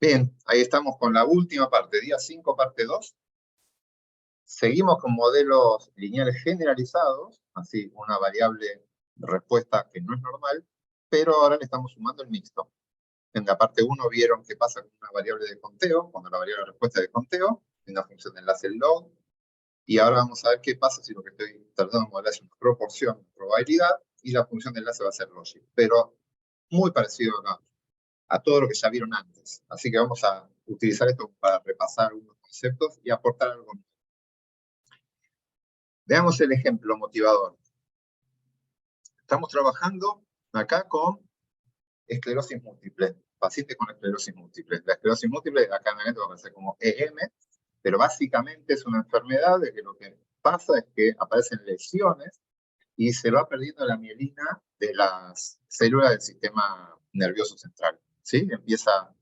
Bien, ahí estamos con la última parte, día 5, parte 2. Seguimos con modelos lineales generalizados, así una variable de respuesta que no es normal, pero ahora le estamos sumando el mixto. En la parte 1 vieron qué pasa con una variable de conteo, cuando la variable de respuesta es de conteo, en la función de enlace log, y ahora vamos a ver qué pasa si lo que estoy tratando de modelar es una proporción de probabilidad, y la función de enlace va a ser logic, pero muy parecido a todo lo que ya vieron antes. Así que vamos a utilizar esto para repasar algunos conceptos y aportar algo nuevo. Veamos el ejemplo motivador. Estamos trabajando acá con esclerosis múltiple, pacientes con esclerosis múltiple. La esclerosis múltiple acá en el va a aparecer como EM, pero básicamente es una enfermedad de que lo que pasa es que aparecen lesiones y se va perdiendo la mielina de las células del sistema nervioso central. ¿Sí? Empieza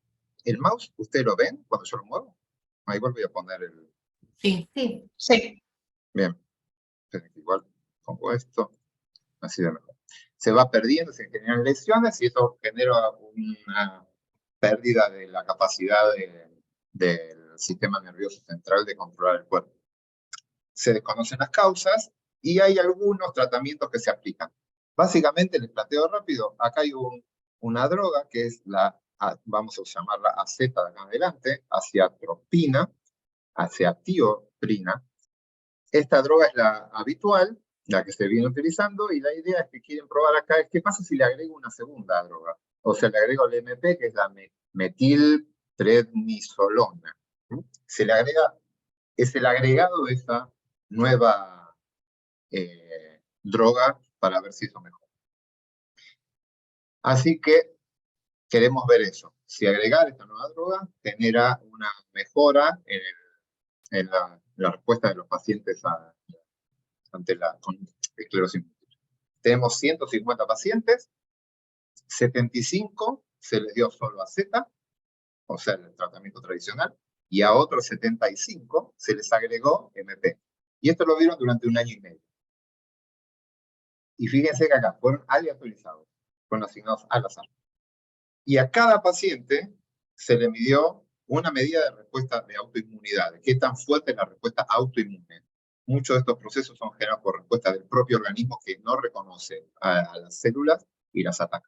el mouse, ¿ustedes lo ven cuando yo lo muevo? Igual voy a poner el... Sí, sí, sí. Bien, igual pongo esto, así de mejor. Se va perdiendo, se generan lesiones y eso genera una pérdida de la capacidad del sistema nervioso central de controlar el cuerpo. Se desconocen las causas y hay algunos tratamientos que se aplican. Básicamente, les planteo rápido, acá hay una droga que es la, vamos a llamarla AZ de acá en adelante, aciatropina, aciatioprina. Esta droga es la habitual, la que se viene utilizando, y la idea es que quieren probar acá es qué pasa si le agrego una segunda droga. O sea, le agrego el MP, que es la metilprednisolona. Se le agrega, es el agregado de esta nueva droga para ver si eso mejora. Así que queremos ver eso. Si agregar esta nueva droga genera una mejora en la respuesta de los pacientes ante la esclerosis múltiple. Tenemos 150 pacientes, 75 se les dio solo AZ, o sea, el tratamiento tradicional, y a otros 75 se les agregó MP. Y esto lo vieron durante 1 año y medio. Y fíjense que acá fueron aleatorizados, fueron asignados al azar. Y a cada paciente se le midió una medida de respuesta de autoinmunidad, qué tan fuerte es la respuesta autoinmune. Muchos de estos procesos son generados por respuesta del propio organismo que no reconoce a las células y las ataca.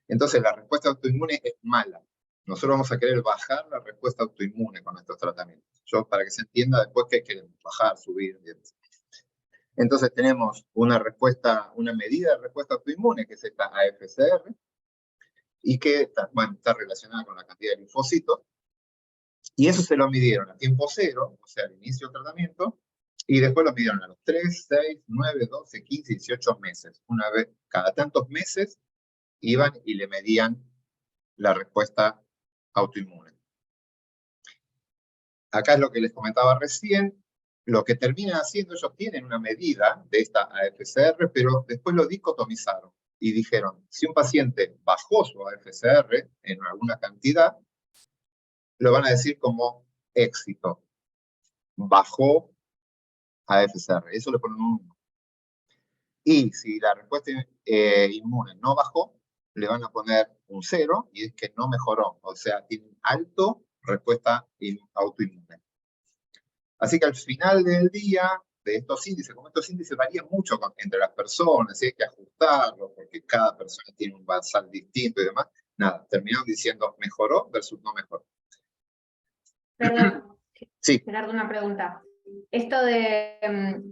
Entonces, la respuesta autoinmune es mala. Nosotros vamos a querer bajar la respuesta autoinmune con estos tratamientos. Yo, para que se entienda después qué queremos, bajar, subir. Entonces, tenemos una medida de respuesta autoinmune, que es esta AFCR, y que está relacionada con la cantidad de linfocitos. Y eso se lo midieron a tiempo cero, o sea, al inicio del tratamiento, y después lo midieron a los 3, 6, 9, 12, 15, 18 meses. Una vez, cada tantos meses, iban y le medían la respuesta autoinmune. Acá es lo que les comentaba recién. Lo que terminan haciendo, ellos tienen una medida de esta AFCR, pero después lo dicotomizaron y dijeron, si un paciente bajó su AFCR en alguna cantidad, lo van a decir como éxito. Bajó AFCR, eso le ponen un 1. Y si la respuesta inmune no bajó, le van a poner un 0 y es que no mejoró. O sea, tiene alto respuesta autoinmune. Así que al final del día, de estos índices, como estos índices varían mucho entre las personas, y hay que ajustarlos porque cada persona tiene un basal distinto y demás, nada, terminaron diciendo mejoró versus no mejoró. Perdón, sí. Gerardo, una pregunta. Esto de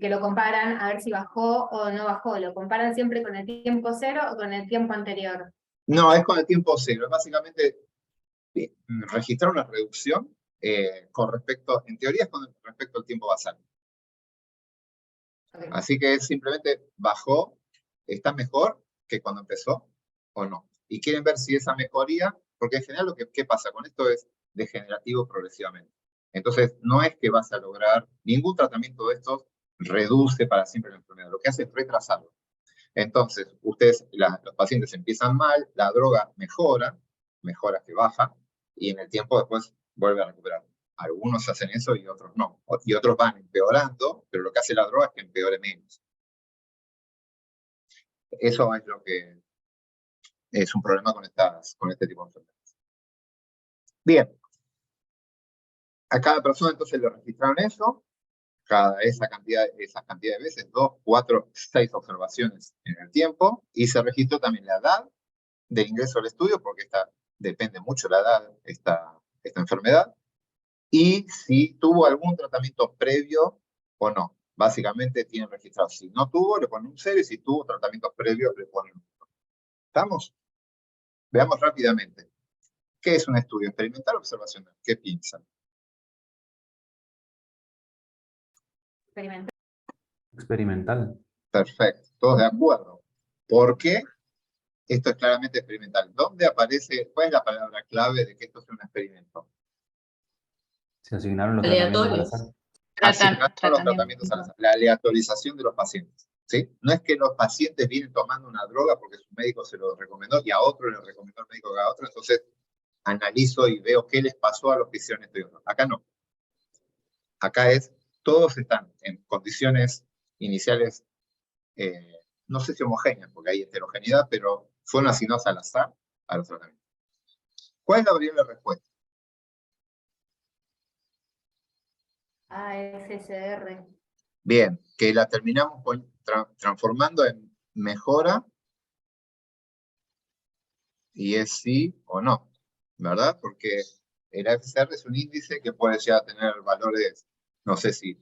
que lo comparan a ver si bajó o no bajó, ¿lo comparan siempre con el tiempo cero o con el tiempo anterior? No, es con el tiempo cero. Es básicamente registrar una reducción con respecto, en teoría es con respecto al tiempo basal. Okay. Así que simplemente bajó, está mejor que cuando empezó o no. Y quieren ver si esa mejoría, porque en general ¿qué pasa con esto? Es degenerativo progresivamente. Entonces, no es que vas a lograr, ningún tratamiento de estos reduce para siempre la enfermedad. Lo que hace es retrasarlo. Entonces, los pacientes empiezan mal, la droga mejora que baja, y en el tiempo después vuelve a recuperar. Algunos hacen eso y otros no. Y otros van empeorando, pero lo que hace la droga es que empeore menos. Eso es lo que es un problema con este tipo de enfermedades. Bien, A cada persona entonces le registraron eso, esas cantidades de veces, 2, 4, 6 observaciones en el tiempo, y se registró también la edad del ingreso al estudio, porque depende mucho la edad esta enfermedad, y si tuvo algún tratamiento previo o no. Básicamente tienen registrado. Si no tuvo, le ponen un 0, y si tuvo tratamientos previos, le ponen un 1. ¿Estamos? Veamos rápidamente. ¿Qué es un estudio experimental o observacional? ¿Qué piensan? Experimental. Experimental. Perfecto, todos de acuerdo. ¿Por qué? Esto es claramente experimental. ¿Dónde aparece, cuál es la palabra clave de que esto sea un experimento? Se asignaron los tratamientos al azar. Asignar los tratamientos al azar. La aleatorización de los pacientes. ¿Sí? No es que los pacientes vienen tomando una droga porque su médico se lo recomendó y a otro le recomendó el médico que a otro, entonces analizo y veo qué les pasó a los que hicieron esto y otro. Acá no. Acá todos están en condiciones iniciales, no sé si homogéneas, porque hay heterogeneidad, pero fueron asignados al azar a los tratamientos. ¿Cuál es la variable de respuesta? AFSR. Bien, que la terminamos transformando en mejora, y es sí o no, ¿verdad? Porque el AFSR es un índice que puede llegar a tener valores, no sé si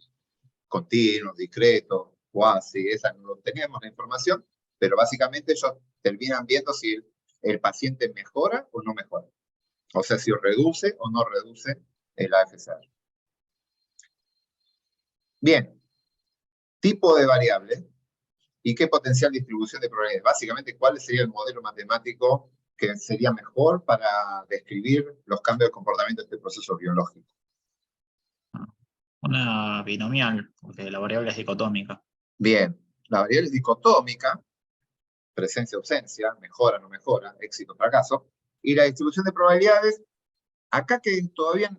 continuos, discretos, cuasi, esa no teníamos la información, pero básicamente ellos terminan viendo si el paciente mejora o no mejora. O sea, si reduce o no reduce el AFSR. Bien, tipo de variable y qué potencial distribución de probabilidades. Básicamente, ¿cuál sería el modelo matemático que sería mejor para describir los cambios de comportamiento de este proceso biológico? Una binomial, porque la variable es dicotómica. Bien, la variable es dicotómica, presencia-ausencia, mejora, no mejora, éxito, fracaso, y la distribución de probabilidades, acá que todavía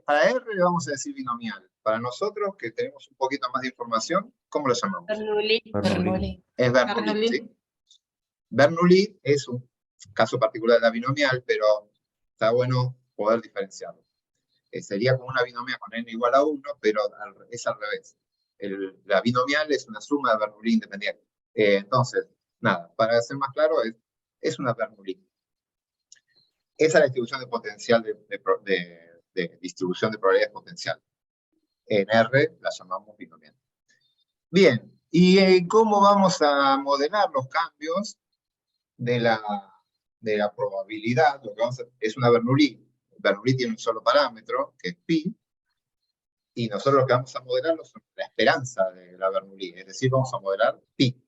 para R le vamos a decir binomial. Para nosotros, que tenemos un poquito más de información, ¿cómo lo llamamos? Bernoulli. Es Bernoulli, ¿sí? Bernoulli es un caso particular de la binomial, pero está bueno poder diferenciarlo. Sería como una binomial con n igual a 1, pero es al revés. La binomial es una suma de Bernoulli independiente. Entonces, nada, para ser más claro, es una Bernoulli. Esa es la distribución de potencial de distribución de probabilidades potencial. En R la llamamos binomial. Bien, ¿y cómo vamos a modelar los cambios de la probabilidad? Lo que es una Bernoulli. Bernoulli tiene un solo parámetro, que es pi, y nosotros lo que vamos a modelar es la esperanza de la Bernoulli, es decir, vamos a modelar pi.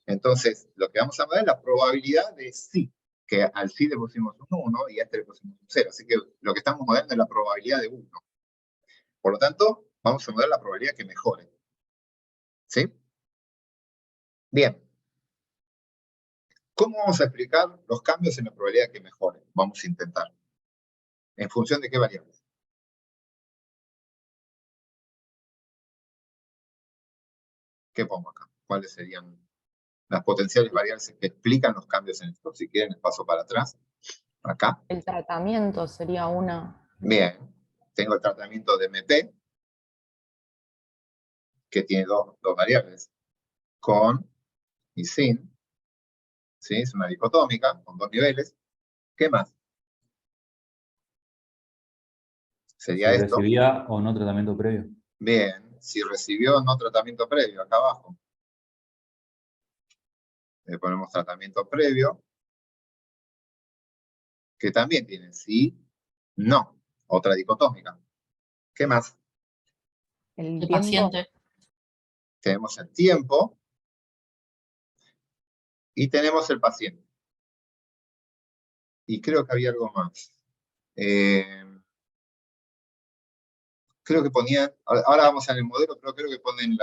Entonces, lo que vamos a modelar es la probabilidad de sí, que al sí le pusimos un 1 y a este le pusimos un 0. Así que lo que estamos modelando es la probabilidad de 1. Por lo tanto, vamos a modelar la probabilidad que mejore. ¿Sí? Bien. ¿Cómo vamos a explicar los cambios en la probabilidad que mejore? Vamos a intentar. ¿En función de qué variables? ¿Qué pongo acá? ¿Cuáles serían las potenciales variables que explican los cambios en esto? Si quieren, les paso para atrás. Acá. El tratamiento sería una. Bien. Tengo el tratamiento de MP, que tiene dos variables, con y sin. ¿Sí? Es una dicotómica, con 2 niveles. ¿Qué más? Sería Si esto. recibía o no tratamiento previo. Bien. Si recibió o no tratamiento previo, acá abajo. Le ponemos tratamiento previo, que también tiene sí, no. Otra dicotómica. ¿Qué más? El El tiempo. paciente. Tenemos el tiempo y tenemos el paciente. Y creo que había algo más. Creo que ponían, ahora vamos en el modelo, pero creo que ponen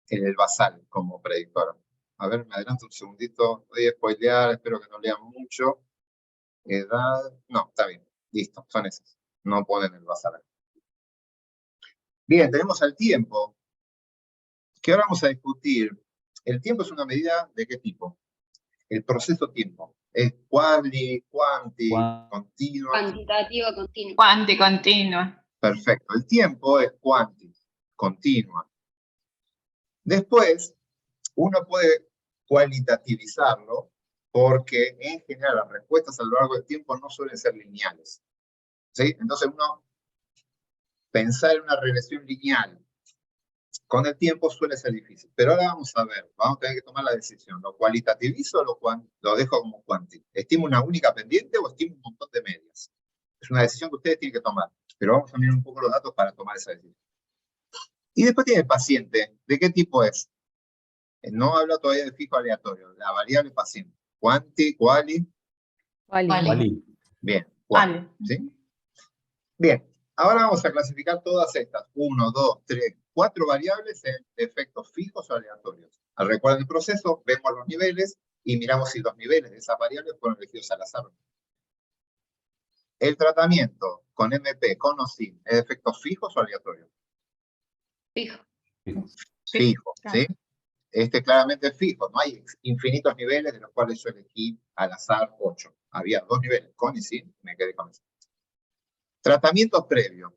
el basal como predictor. A ver, me adelanto un segundito. Voy a spoilear, espero que no lean mucho. Edad, no, está bien. Listo, son esos. No ponen el basal. Bien, tenemos el tiempo, que ahora vamos a discutir. El tiempo es una medida ¿de qué tipo? El proceso tiempo. ¿Es quanti, continua? Cuantitativa continua. Cuanti continua. Perfecto. El tiempo es cuántico, continua. Después, uno puede cualitativizarlo porque en general las respuestas a lo largo del tiempo no suelen ser lineales. ¿Sí? Entonces uno pensar en una regresión lineal con el tiempo suele ser difícil. Pero ahora vamos a ver, vamos a tener que tomar la decisión. ¿Lo cualitativizo o lo dejo como cuántico? ¿Estimo una única pendiente o estimo un montón de medias? Es una decisión que ustedes tienen que tomar. Pero vamos a mirar un poco los datos para tomar esa decisión. Y después tiene el paciente. ¿De qué tipo es? No hablo todavía de fijo aleatorio. La variable paciente. Cuanti, quali. Quali. Bien. Quali. ¿Sí? Bien. Ahora vamos a clasificar todas estas. 1, 2, 3, 4 variables en efectos fijos o aleatorios. Al recuerdo del proceso, vemos los niveles y miramos si los niveles de esas variables fueron elegidos al azar. El tratamiento con MP, con o sin, ¿es de efectos fijos o aleatorios? Fijo. Fijo, ¿sí? Este claramente es fijo, no hay infinitos niveles de los cuales yo elegí al azar 8. Había 2 niveles, con y sin, me quedé con eso. Tratamiento previo.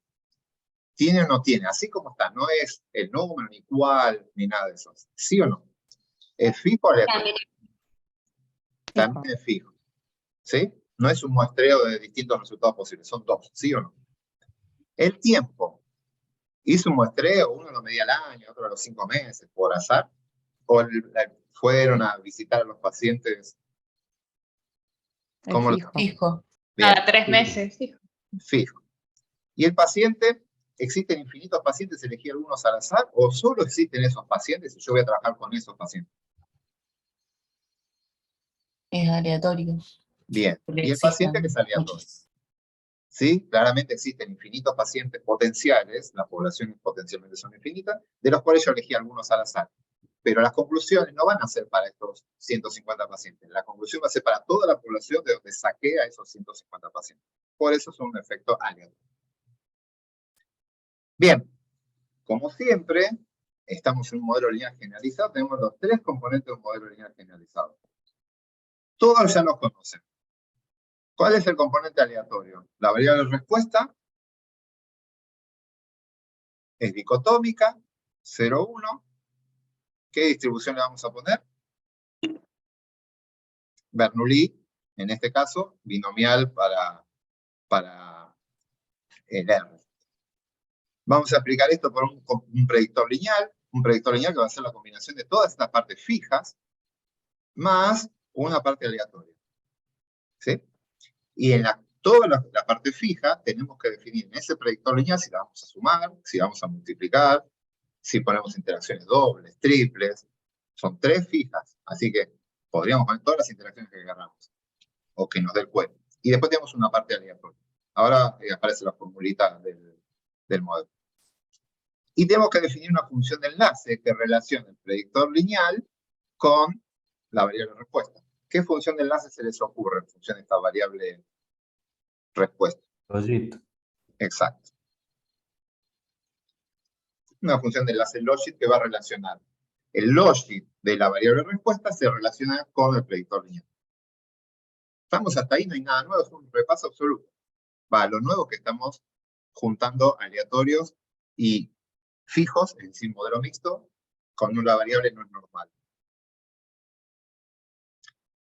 ¿Tiene o no tiene? Así como está, no es el número, ni cuál, ni nada de eso. ¿Sí o no? ¿Es fijo o aleatorio? También es fijo. ¿Sí? No es un muestreo de distintos resultados posibles, son 2, ¿sí o no? El tiempo. Hizo un muestreo, uno lo medía al año, otro a los 5 meses, por azar. O fueron a visitar a los pacientes. ¿Cómo Fijo. Fijo. Bien. Cada 3 meses. Fijo. Fijo. ¿Y el paciente? ¿Existen infinitos pacientes? ¿Elegí algunos al azar? ¿O solo existen esos pacientes y yo voy a trabajar con esos pacientes? Es aleatorio. Bien. ¿Y el paciente que es aleatorio? Sí, claramente existen infinitos pacientes potenciales, las poblaciones potencialmente son infinitas, de los cuales yo elegí algunos al azar. Pero las conclusiones no van a ser para estos 150 pacientes. La conclusión va a ser para toda la población de donde saqué a esos 150 pacientes. Por eso es un efecto aleatorio. Bien, como siempre, estamos en un modelo lineal generalizado. Tenemos los 3 componentes de un modelo lineal generalizado. Todos ya los conocen. ¿Cuál es el componente aleatorio? La variable de respuesta es dicotómica, 0, 1. ¿Qué distribución le vamos a poner? Bernoulli, en este caso, binomial para el R. Vamos a aplicar esto por un predictor lineal que va a ser la combinación de todas estas partes fijas, más una parte aleatoria. ¿Sí? Y en toda la parte fija tenemos que definir en ese predictor lineal si la vamos a sumar, si vamos a multiplicar, si ponemos interacciones dobles, triples. Son 3 fijas, así que podríamos poner todas las interacciones que agarramos o que nos dé el cuento. Y después tenemos una parte aleatoria. Ahora aparece la formulita del modelo. Y tenemos que definir una función de enlace que relacione el predictor lineal con la variable respuesta. ¿Qué función de enlace se les ocurre en función de esta variable respuesta? Logit. Exacto. Una función de enlace logit que va a relacionar. El logit de la variable respuesta se relaciona con el predictor lineal. Estamos hasta ahí, no hay nada nuevo, es un repaso absoluto. Lo nuevo que estamos juntando aleatorios y fijos, es decir, modelo mixto, con una variable no es normal.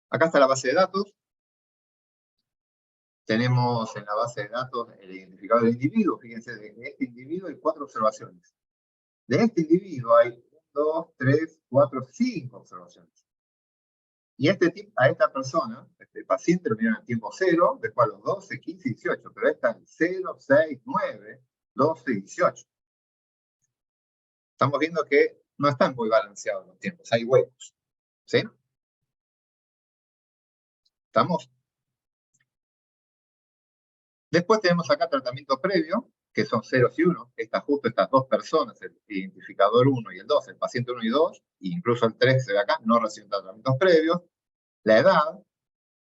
Acá está la base de datos. Tenemos en la base de datos el identificador del individuo. Fíjense, de este individuo hay 4 observaciones. De este individuo hay 1, 2, 3, 4, 5 observaciones. Y a esta persona, este paciente, lo miran en tiempo 0, después a los 12, 15 y 18. Pero esta es 0, 6, 9, 12 y 18. Estamos viendo que no están muy balanceados los tiempos, hay huecos. ¿Sí? ¿Estamos? Después tenemos acá tratamiento previo, que son 0 y 1. Justo estas 2 personas, el identificador 1 y el 2, el paciente 1 y 2, e incluso el 3 se ve acá, no reciben tratamientos previos. La edad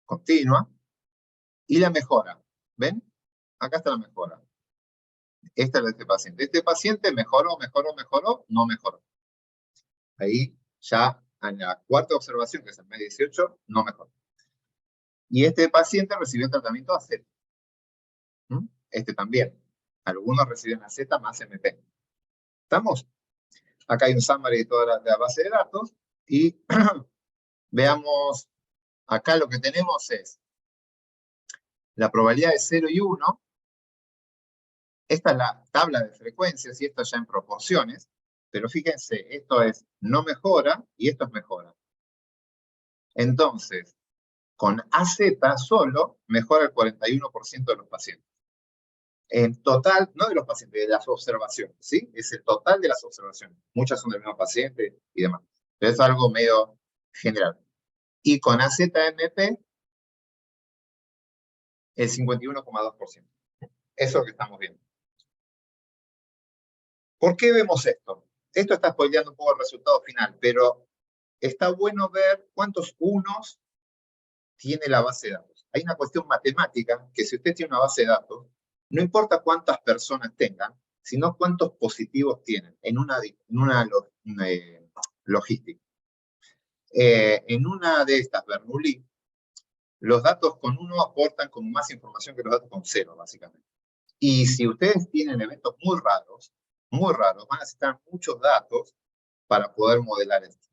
continua y la mejora. ¿Ven? Acá está la mejora. Esta es la de este paciente. Este paciente mejoró, no mejoró. Ahí ya en la 4ª observación, que es el mes 18, no mejoró. Y este paciente recibió tratamiento a 0. Este también. Algunos reciben la Z más MP. ¿Estamos? Acá hay un summary de toda la base de datos y veamos, acá lo que tenemos es la probabilidad de 0 y 1. Esta es la tabla de frecuencias y esto ya en proporciones, pero fíjense, esto es no mejora y esto es mejora. Entonces, con AZ solo mejora el 41% de los pacientes. En total, no de los pacientes, de las observaciones, ¿sí? Es el total de las observaciones. Muchas son del mismo paciente y demás. Pero es algo medio general. Y con AZMP, el 51,2%. Eso es lo que estamos viendo. ¿Por qué vemos esto? Esto está spoileando un poco el resultado final, pero está bueno ver cuántos unos tiene la base de datos. Hay una cuestión matemática que si usted tiene una base de datos, no importa cuántas personas tengan, sino cuántos positivos tienen en una logística. En una de estas, Bernoulli, los datos con 1 aportan como más información que los datos con 0, básicamente. Y si ustedes tienen eventos muy raros, van a necesitar muchos datos para poder modelar esto.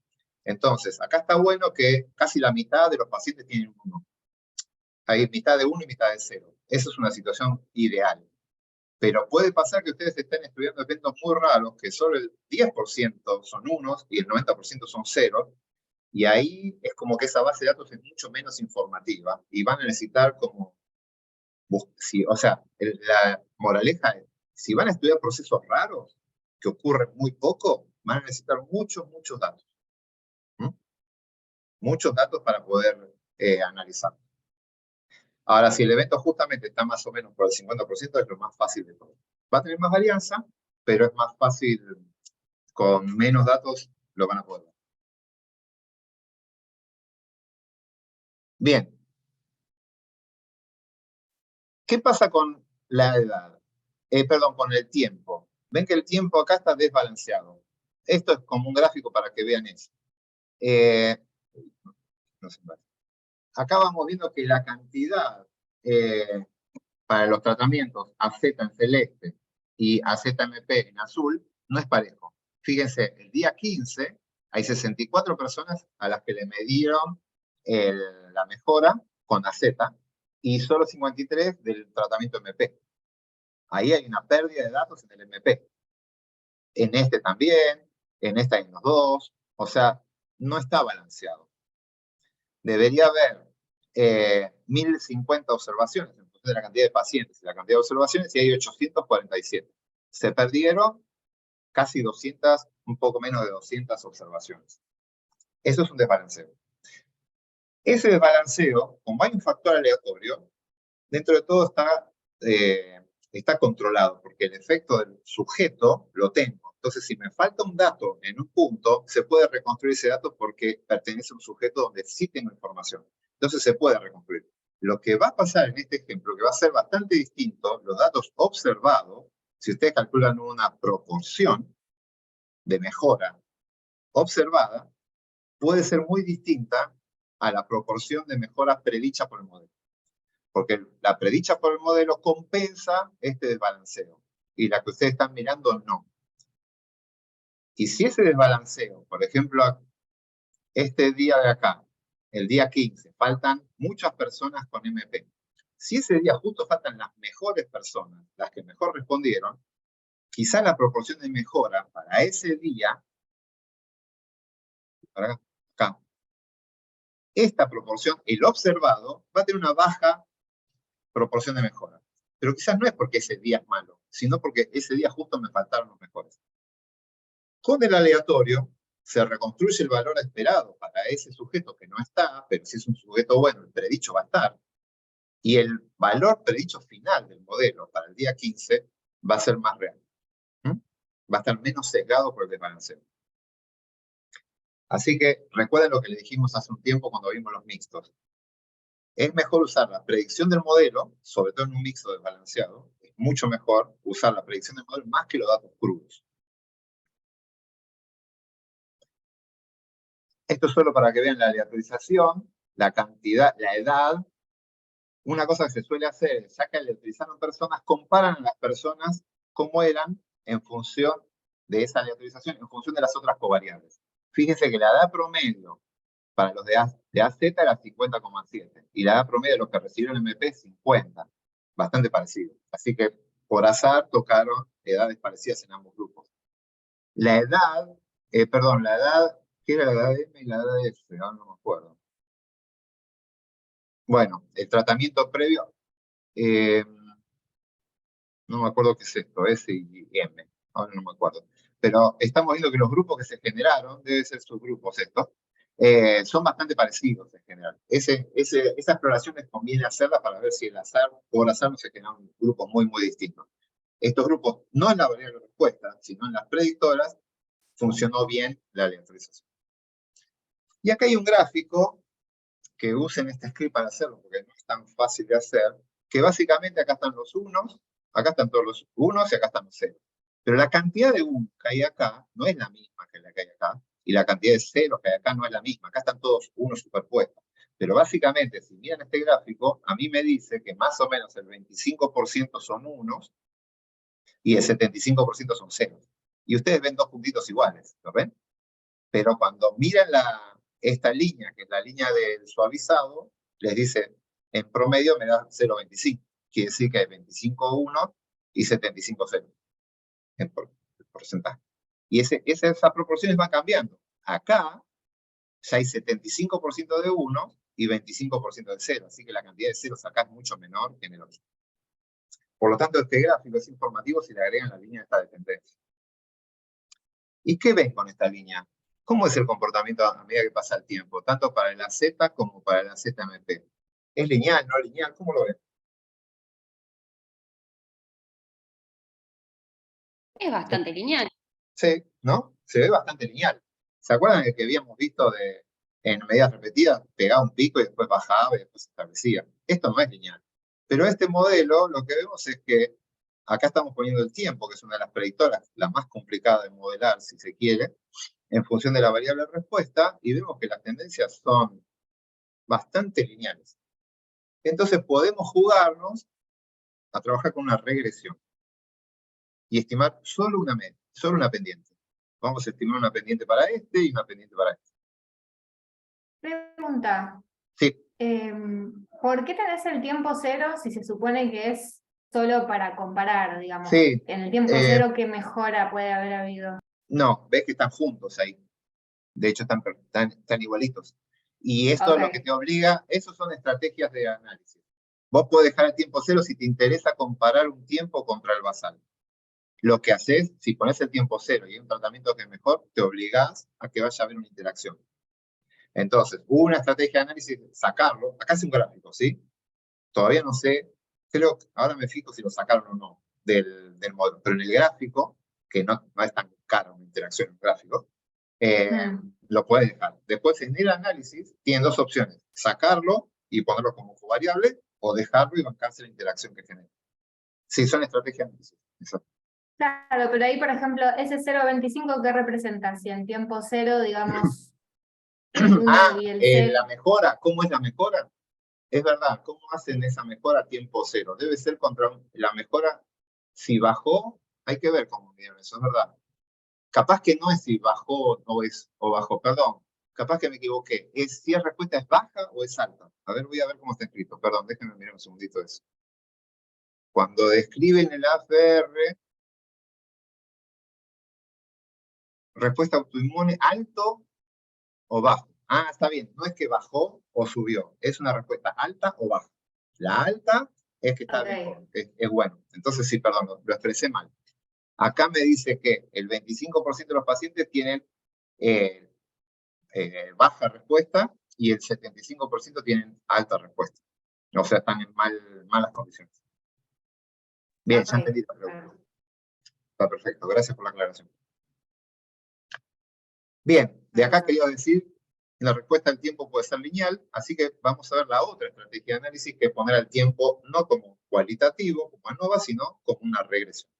Entonces, acá está bueno que casi la mitad de los pacientes tienen 1. Hay mitad de 1 y mitad de 0. Esa es una situación ideal. Pero puede pasar que ustedes estén estudiando eventos muy raros, que solo el 10% son 1 y el 90% son 0, y ahí es como que esa base de datos es mucho menos informativa, y van a necesitar como... o sea, la moraleja es, si van a estudiar procesos raros, que ocurren muy poco, van a necesitar muchos datos. Muchos datos para poder analizar. Ahora, si el evento justamente está más o menos por el 50%, es lo más fácil de todo. Va a tener más varianza, pero es más fácil, con menos datos lo van a poder ver. Bien. ¿Qué pasa con la edad? Perdón, con el tiempo. Ven que el tiempo acá está desbalanceado. Esto es como un gráfico para que vean eso. No sé, acá vamos viendo que la cantidad para los tratamientos AZ en celeste y AZMP en azul no es parejo. Fíjense, el día 15 hay 64 personas a las que le medieron la mejora con AZ y solo 53 del tratamiento MP. Ahí hay una pérdida de datos en el MP. En este también, en esta hay los dos, o sea, no está balanceado. Debería haber 1050 observaciones, en función de la cantidad de pacientes y la cantidad de observaciones, y hay 847. Se perdieron casi 200, un poco menos de 200 observaciones. Eso es un desbalanceo. Ese desbalanceo, como hay un factor aleatorio, dentro de todo está controlado, porque el efecto del sujeto lo tengo. Entonces, si me falta un dato en un punto, se puede reconstruir ese dato porque pertenece a un sujeto donde sí tengo información. Entonces, se puede reconstruir. Lo que va a pasar en este ejemplo, que va a ser bastante distinto, los datos observados, si ustedes calculan una proporción de mejora observada, puede ser muy distinta a la proporción de mejora predicha por el modelo. Porque la predicha por el modelo compensa este desbalanceo. Y la que ustedes están mirando, no. Y si ese desbalanceo, por ejemplo, este día de acá, el día 15, faltan muchas personas con MP. Si ese día justo faltan las mejores personas, las que mejor respondieron, quizá la proporción de mejora para ese día, para acá, esta proporción, el observado, va a tener una baja proporción de mejora. Pero quizás no es porque ese día es malo, sino porque ese día justo me faltaron los mejores. Con el aleatorio se reconstruye el valor esperado para ese sujeto que no está, pero si es un sujeto bueno, el predicho va a estar, y el valor predicho final del modelo para el día 15 va a ser más real. Va a estar menos sesgado por el desbalanceo. Así que recuerden lo que le dijimos hace un tiempo cuando vimos los mixtos. Es mejor usar la predicción del modelo, sobre todo en un mixto desbalanceado, es mucho mejor usar la predicción del modelo más que los datos crudos. Esto es solo para que vean la aleatorización, la cantidad, la edad, una cosa que se suele hacer es, ya que le utilizaron personas, comparan a las personas cómo eran en función de esa aleatorización, en función de las otras covariables. Fíjense que la edad promedio para los de AZ era 50,7 y la edad promedio de los que recibieron MP 50, bastante parecido. Así que por azar tocaron edades parecidas en ambos grupos. La edad, ¿qué era la edad de M y la edad de F? Ahora no me acuerdo. Bueno, el tratamiento previo, no me acuerdo qué es esto, S y M, ahora no me acuerdo. Pero estamos viendo que los grupos que se generaron, deben ser subgrupos estos, son bastante parecidos en general. Esa exploración les conviene hacerla para ver si el azar, por azar no se generan grupos muy, muy distintos. Estos grupos, no en la variable respuesta, sino en las predictoras, funcionó bien la aleatorización. Y acá hay un gráfico que usen este script para hacerlo, porque no es tan fácil de hacer, que básicamente acá están los unos, acá están todos los unos y acá están los ceros. Pero la cantidad de unos que hay acá no es la misma que la que hay acá, y la cantidad de ceros que hay acá no es la misma. Acá están todos unos superpuestos. Pero básicamente, si miran este gráfico, a mí me dice que más o menos el 25% son unos y el 75% son ceros. Y ustedes ven dos puntitos iguales, ¿lo ven? Pero cuando miran esta línea, que es la línea del suavizado, les dice, en promedio me da 0,25. Quiere decir que hay 25 unos y 75 ceros en porcentaje. Y esas proporciones van cambiando. Acá ya hay 75% de 1 y 25% de 0. Así que la cantidad de ceros acá es mucho menor que en el otro. Por lo tanto, este gráfico es informativo si le agregan la línea de esta dependencia. ¿Y qué ven con esta línea? ¿Cómo es el comportamiento a medida que pasa el tiempo? Tanto para la Z como para la ZMP. ¿Es lineal, no lineal? ¿Cómo lo ven? Es bastante lineal. Sí, ¿no? Se ve bastante lineal. ¿Se acuerdan de que habíamos visto en medidas repetidas? Pegaba un pico y después bajaba y después se establecía. Esto no es lineal. Pero este modelo, lo que vemos es que acá estamos poniendo el tiempo, que es una de las predictoras, la más complicada de modelar, si se quiere, en función de la variable respuesta, y vemos que las tendencias son bastante lineales. Entonces podemos jugarnos a trabajar con una regresión y estimar solo una pendiente. Vamos a estimar una pendiente para este y una pendiente para este. Pregunta. Sí. ¿Por qué tenés el tiempo cero si se supone que es solo para comparar, digamos? Sí. En el tiempo cero, ¿qué mejora puede haber habido? No, ves que están juntos ahí. De hecho, están igualitos. Y esto es lo que te obliga, esas son estrategias de análisis. Vos podés dejar el tiempo cero si te interesa comparar un tiempo contra el basal. Lo que haces, si pones el tiempo cero y hay un tratamiento que es mejor, te obligás a que vaya a haber una interacción. Entonces, una estrategia de análisis, sacarlo. Acá es un gráfico, ¿sí? Todavía no sé, creo que ahora me fijo si lo sacaron o no del modelo. Pero en el gráfico, que no es tan caro una interacción en un gráfico, lo puedes dejar. Después, en el análisis, tienen dos opciones. Sacarlo y ponerlo como variable, o dejarlo y bancarse la interacción que genera. Sí, son estrategias de análisis. Exacto. Claro, pero ahí, por ejemplo, ese 0,25, ¿qué representa? Si en tiempo cero, digamos, el 1 y el 0. La mejora, ¿cómo es la mejora? Es verdad, ¿cómo hacen esa mejora a tiempo cero? Debe ser contra la mejora, si bajó, hay que ver cómo midieron eso, es verdad. Capaz que no es si bajó o bajó, perdón, capaz que me equivoqué. Es si la respuesta es baja o es alta. A ver, voy a ver cómo está escrito. Perdón, déjenme mirar un segundito eso. Cuando describen el AFR, respuesta autoinmune, alto o bajo. Ah, está bien, no es que bajó o subió, es una respuesta alta o baja. La alta es que está bien, es bueno. Entonces sí, perdón, lo expresé mal. Acá me dice que el 25% de los pacientes tienen baja respuesta y el 75% tienen alta respuesta. O sea, están en malas condiciones. Bien, ya entendí la pregunta. Está perfecto, gracias por la aclaración. Bien, de acá quería decir, la respuesta al tiempo puede ser lineal, así que vamos a ver la otra estrategia de análisis, que es poner al tiempo no como cualitativo, como ANOVA, sino como una regresión.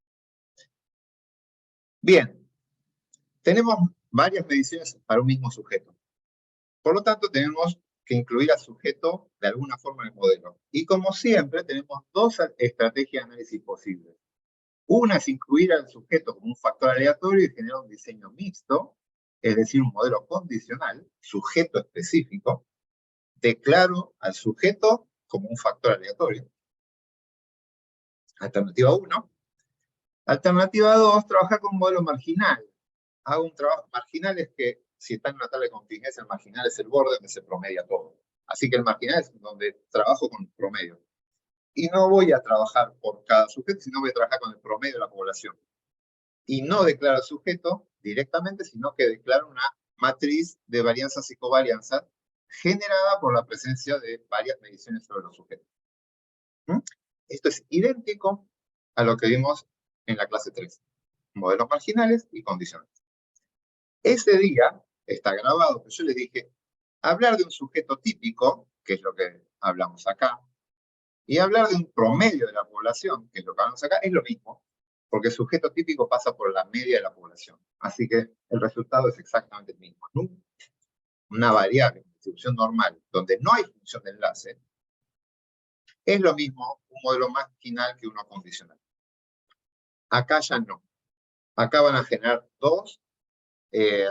Bien, tenemos varias mediciones para un mismo sujeto. Por lo tanto, tenemos que incluir al sujeto de alguna forma en el modelo. Y como siempre, tenemos dos estrategias de análisis posibles. Una es incluir al sujeto como un factor aleatorio y generar un diseño mixto, es decir, un modelo condicional, sujeto específico. Declaro al sujeto como un factor aleatorio. Alternativa 1. Alternativa 2, trabajar con un modelo marginal. Hago un trabajo marginal, es que si está en una tabla de contingencia, el marginal es el borde donde se promedia todo. Así que el marginal es donde trabajo con el promedio. Y no voy a trabajar por cada sujeto, sino voy a trabajar con el promedio de la población. Y no declaro al sujeto directamente, sino que declaro una matriz de varianzas y covarianzas generada por la presencia de varias mediciones sobre los sujetos. Esto es idéntico a lo que vimos en la clase 3. Modelos marginales y condicionales. Ese día está grabado, que yo les dije, hablar de un sujeto típico, que es lo que hablamos acá, y hablar de un promedio de la población, que es lo que hablamos acá, es lo mismo, porque el sujeto típico pasa por la media de la población. Así que el resultado es exactamente el mismo. Una variable en distribución normal, donde no hay función de enlace, es lo mismo un modelo marginal que uno condicional. Acá ya no. Acá van a generar dos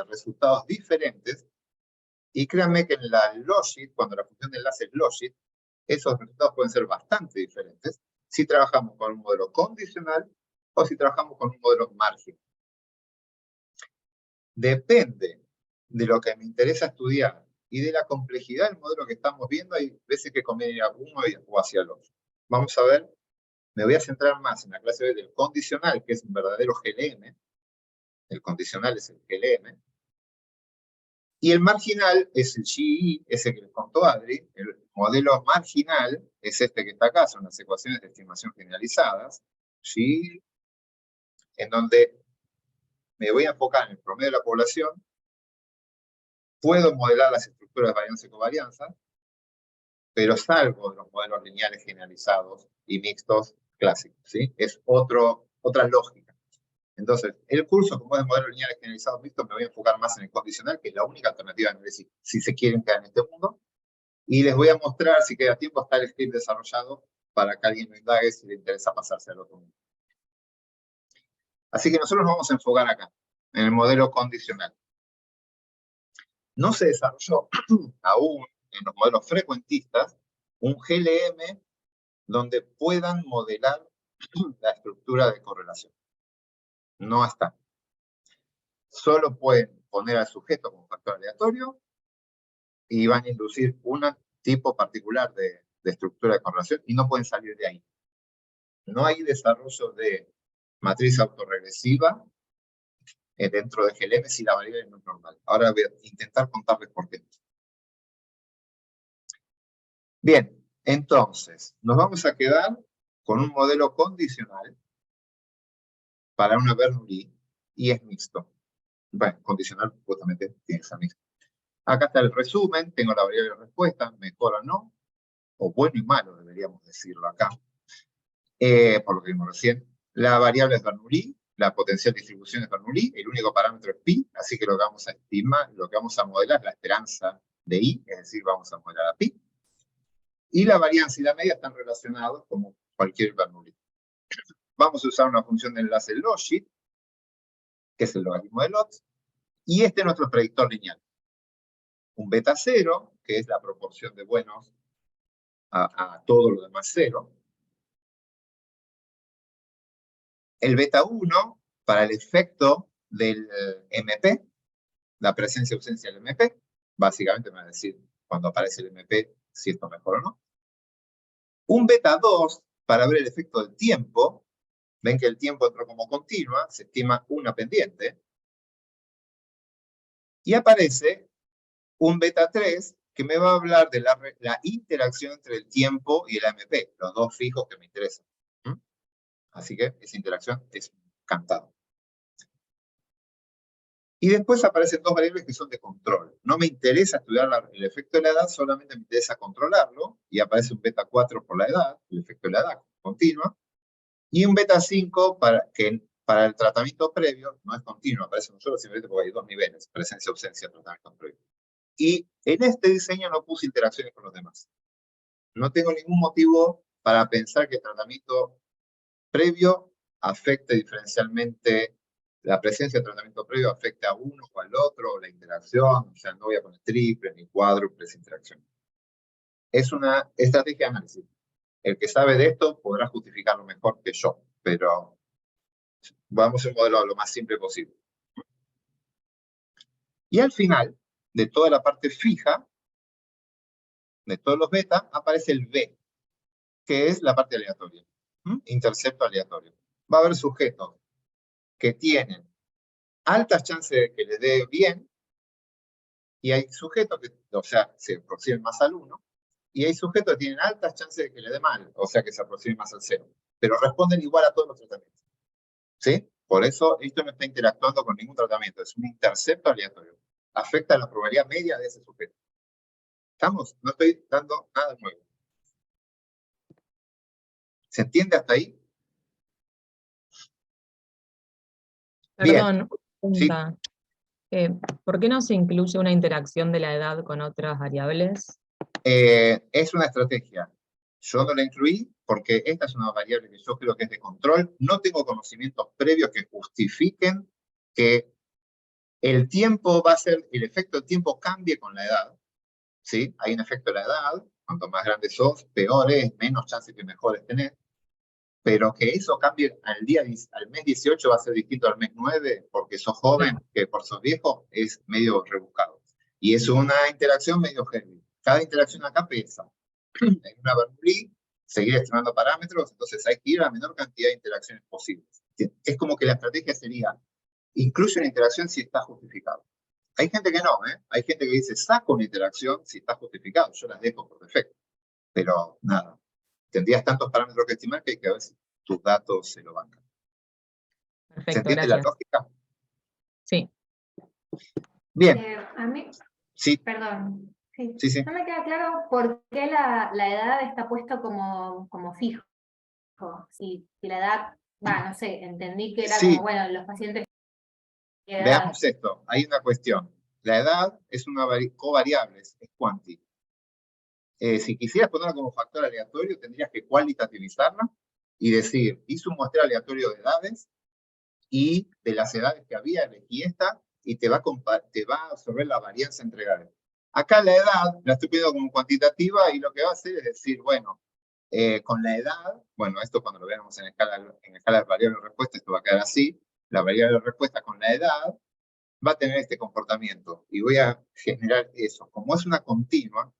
resultados diferentes, y créanme que en la logit, cuando la función de enlace es logit, esos resultados pueden ser bastante diferentes si trabajamos con un modelo condicional o si trabajamos con un modelo marginal. Depende de lo que me interesa estudiar y de la complejidad del modelo que estamos viendo, hay veces que conviene ir a uno o hacia el otro. Vamos a ver, me voy a centrar más en la clase B del condicional, que es un verdadero GLM. El condicional es el GLM. Y el marginal es el GI, ese que les contó Adri. El modelo marginal es este que está acá, son las ecuaciones de estimación generalizadas, GI, en donde me voy a enfocar en el promedio de la población. Puedo modelar las estructuras de varianza y covarianza, pero salgo de los modelos lineales generalizados y mixtos clásicos, ¿sí? Es otra lógica. Entonces, el curso, como es de modelos lineales generalizados mixtos, me voy a enfocar más en el condicional, que es la única alternativa de análisis, si se quieren quedar en este mundo. Y les voy a mostrar, si queda tiempo, está el script desarrollado para que alguien lo indague si le interesa pasarse al otro mundo. Así que nosotros nos vamos a enfocar acá, en el modelo condicional. No se desarrolló aún en los modelos frecuentistas un GLM donde puedan modelar la estructura de correlación. No está. Solo pueden poner al sujeto como factor aleatorio y van a inducir un tipo particular de estructura de correlación y no pueden salir de ahí. No hay desarrollo de matriz autorregresiva dentro de GLM si la variable no es normal. Ahora voy a intentar contarles por qué. Bien, entonces, nos vamos a quedar con un modelo condicional para una Bernoulli y es mixto. Bueno, condicional justamente tiene que ser mixto. Acá está el resumen, tengo la variable de respuesta, mejor o no, o bueno y malo deberíamos decirlo acá, por lo que vimos recién. La variable es Bernoulli, la potencial distribución es Bernoulli, el único parámetro es pi, así que lo que vamos a estimar, lo que vamos a modelar es la esperanza de i, es decir, vamos a modelar a pi. Y la varianza y la media están relacionados como cualquier Bernoulli. Vamos a usar una función de enlace logit, que es el logaritmo de Lotz, y este es nuestro predictor lineal. Un beta 0, que es la proporción de buenos a todo lo demás 0. El beta 1, para el efecto del MP, la presencia-ausencia del MP, básicamente me va a decir cuando aparece el MP si esto mejora o no. Un beta 2, para ver el efecto del tiempo. Ven que el tiempo entró como continua, se estima una pendiente. Y aparece un beta 3 que me va a hablar de la interacción entre el tiempo y el AMP, los dos fijos que me interesan. Así que esa interacción es cantada. Y después aparecen dos variables que son de control. No me interesa estudiar el efecto de la edad, solamente me interesa controlarlo. Y aparece un beta 4 por la edad, el efecto de la edad continua. Y un beta 5 para el tratamiento previo, no es continuo, aparece un solo simplemente porque hay dos niveles, presencia-ausencia, tratamiento previo. Y en este diseño no puse interacciones con los demás. No tengo ningún motivo para pensar que el tratamiento previo afecte diferencialmente, la presencia de tratamiento previo afecte a uno o al otro, o la interacción, o sea, no voy a poner triple ni cuádruples interacciones. Es una estrategia de análisis. El que sabe de esto podrá justificarlo mejor que yo, pero vamos a un modelo lo más simple posible. Y al final, de toda la parte fija, de todos los beta, aparece el B, que es la parte aleatoria. Intercepto aleatorio. Va a haber sujetos que tienen altas chances de que les dé bien, y hay sujetos que, o sea, se aproximen más al 1, y hay sujetos que tienen altas chances de que le dé mal, o sea, que se aproximen más al 0, pero responden igual a todos los tratamientos. ¿Sí? Por eso esto no está interactuando con ningún tratamiento, es un intercepto aleatorio. Afecta la probabilidad media de ese sujeto. ¿Estamos? No estoy dando nada nuevo. ¿Se entiende hasta ahí? Perdón, Sí. pregunta. ¿Por qué no se incluye una interacción de la edad con otras variables? Es una estrategia. Yo no la incluí porque esta es una variable que yo creo que es de control. No tengo conocimientos previos que justifiquen que el tiempo va a ser, el efecto del tiempo cambie con la edad. ¿Sí? Hay un efecto de la edad. Cuanto más grande sos, peor es, menos chances que mejores tenés. Pero que eso cambie al mes 18 va a ser distinto al mes 9 porque sos joven, que por sos viejo, es medio rebuscado. Y es una interacción medio heavy. Cada interacción acá pesa. En una Bernoulli, seguir estimando parámetros, entonces hay que ir a la menor cantidad de interacciones posibles. Es como que la estrategia sería, incluye una interacción si está justificado. Hay gente que no, ¿eh? Hay gente que dice, saco una interacción si está justificado. Yo las dejo por defecto. Pero nada, tendrías tantos parámetros que estimar que hay que ver si tus datos se lo bancan. Perfecto, ¿Se entiende gracias. la lógica? Sí. Bien. A mí, Sí. perdón. Sí. Sí. No me queda claro por qué la edad está puesta como fijo. Si la edad, no sé, entendí que era como, bueno, los pacientes. Veamos esto. Hay una cuestión. La edad es una covariable, es cuanti. Si quisieras ponerla como factor aleatorio, tendrías que cualitativizarla y decir, hice un muestreo aleatorio de edades y de las edades que había, elegí esta y te va a absorber la varianza entre edades. Acá la edad la estoy poniendo como cuantitativa y lo que va a hacer es decir, bueno, con la edad, bueno, esto cuando lo veamos en escala de variable de respuesta, esto va a quedar así, la variable de respuesta con la edad va a tener este comportamiento y voy a generar eso. Como es una continua,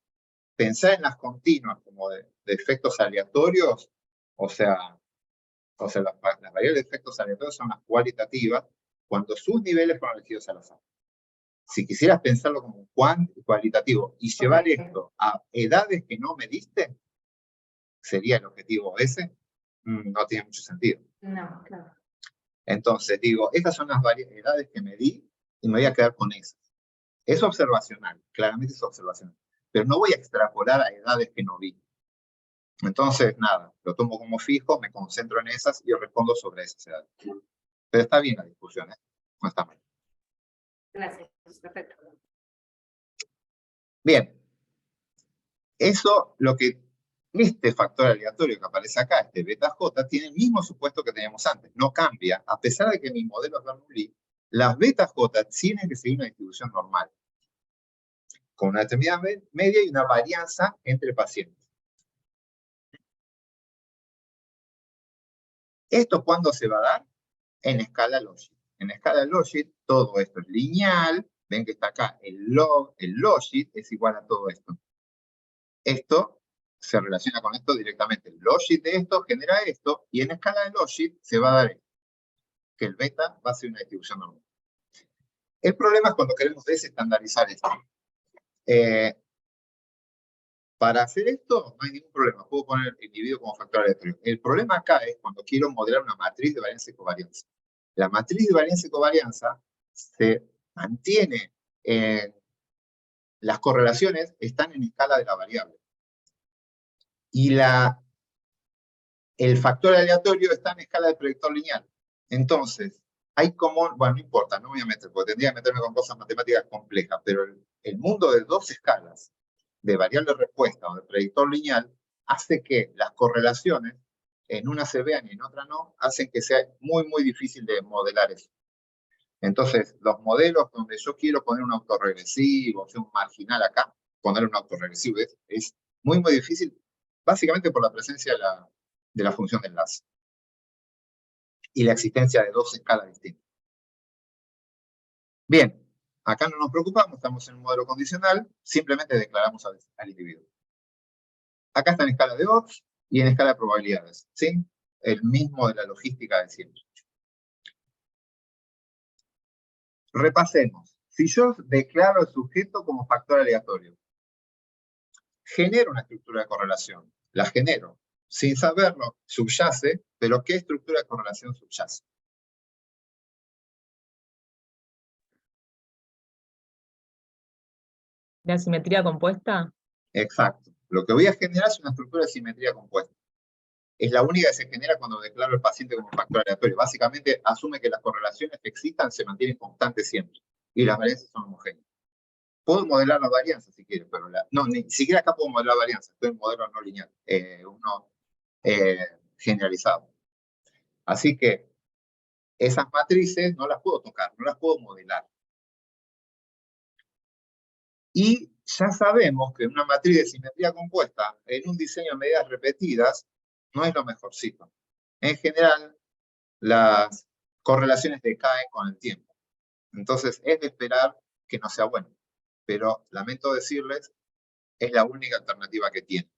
pensar en las continuas como de efectos aleatorios, o sea, las variables de efectos aleatorios son las cualitativas cuando sus niveles fueron elegidos al azar. Si quisieras pensarlo como cualitativo y llevar esto a edades que no mediste, ¿sería el objetivo ese? No tiene mucho sentido. No, claro. Entonces digo, estas son las edades que medí y me voy a quedar con esas. Es observacional, claramente es observacional, pero no voy a extrapolar a edades que no vi. Entonces, nada, lo tomo como fijo, me concentro en esas y respondo sobre esas edades. Pero está bien la discusión, ¿eh? No está mal. Gracias, perfecto. Bien. Eso, este factor aleatorio que aparece acá, este beta J, tiene el mismo supuesto que teníamos antes. No cambia, a pesar de que mi modelo es Bernoulli, las beta J tienen que seguir una distribución normal, con una determinada media y una varianza entre pacientes. ¿Esto cuándo se va a dar? En escala Logit. En escala Logit, todo esto es lineal. Ven que está acá el Logit es igual a todo esto. Esto se relaciona con esto directamente. El Logit de esto genera esto, y en escala de Logit se va a dar esto, que el beta va a ser una distribución normal. El problema es cuando queremos desestandarizar esto. Para hacer esto no hay ningún problema, puedo poner el individuo como factor aleatorio. El problema acá es cuando quiero modelar una matriz de varianza y covarianza. La matriz de varianza y covarianza se mantiene, las correlaciones están en escala de la variable. Y el factor aleatorio está en escala de proyector lineal. Entonces, hay como, bueno, no importa, no me voy a meter, porque tendría que meterme con cosas matemáticas complejas, pero el mundo de dos escalas, de variable respuesta o de predictor lineal, hace que las correlaciones en una se vean y en otra no, hacen que sea muy, muy difícil de modelar eso. Entonces, los modelos donde yo quiero poner un autorregresivo, o sea, un marginal acá, poner un autorregresivo es muy, muy difícil, básicamente por la presencia de la función de enlace y la existencia de dos escalas distintas. Bien, acá no nos preocupamos, estamos en un modelo condicional, simplemente declaramos al individuo. Acá está en escala de odds y en escala de probabilidades, ¿sí? El mismo de la logística de siempre. Repasemos. Si yo declaro el sujeto como factor aleatorio, genero una estructura de correlación. La genero. Sin saberlo, subyace, pero ¿qué estructura de correlación subyace? ¿La simetría compuesta? Exacto. Lo que voy a generar es una estructura de simetría compuesta. Es la única que se genera cuando declaro al paciente como factor aleatorio. Básicamente asume que las correlaciones que existan se mantienen constantes siempre y las varianzas son homogéneas. Puedo modelar las varianzas si quiero, pero no, ni siquiera acá puedo modelar varianzas. Estoy en modelo no lineal, uno generalizado. Así que esas matrices no las puedo tocar, no las puedo modelar. Y ya sabemos que una matriz de simetría compuesta en un diseño de medidas repetidas no es lo mejorcito. En general, las correlaciones decaen con el tiempo. Entonces, es de esperar que no sea bueno. Pero lamento decirles, es la única alternativa que tiene.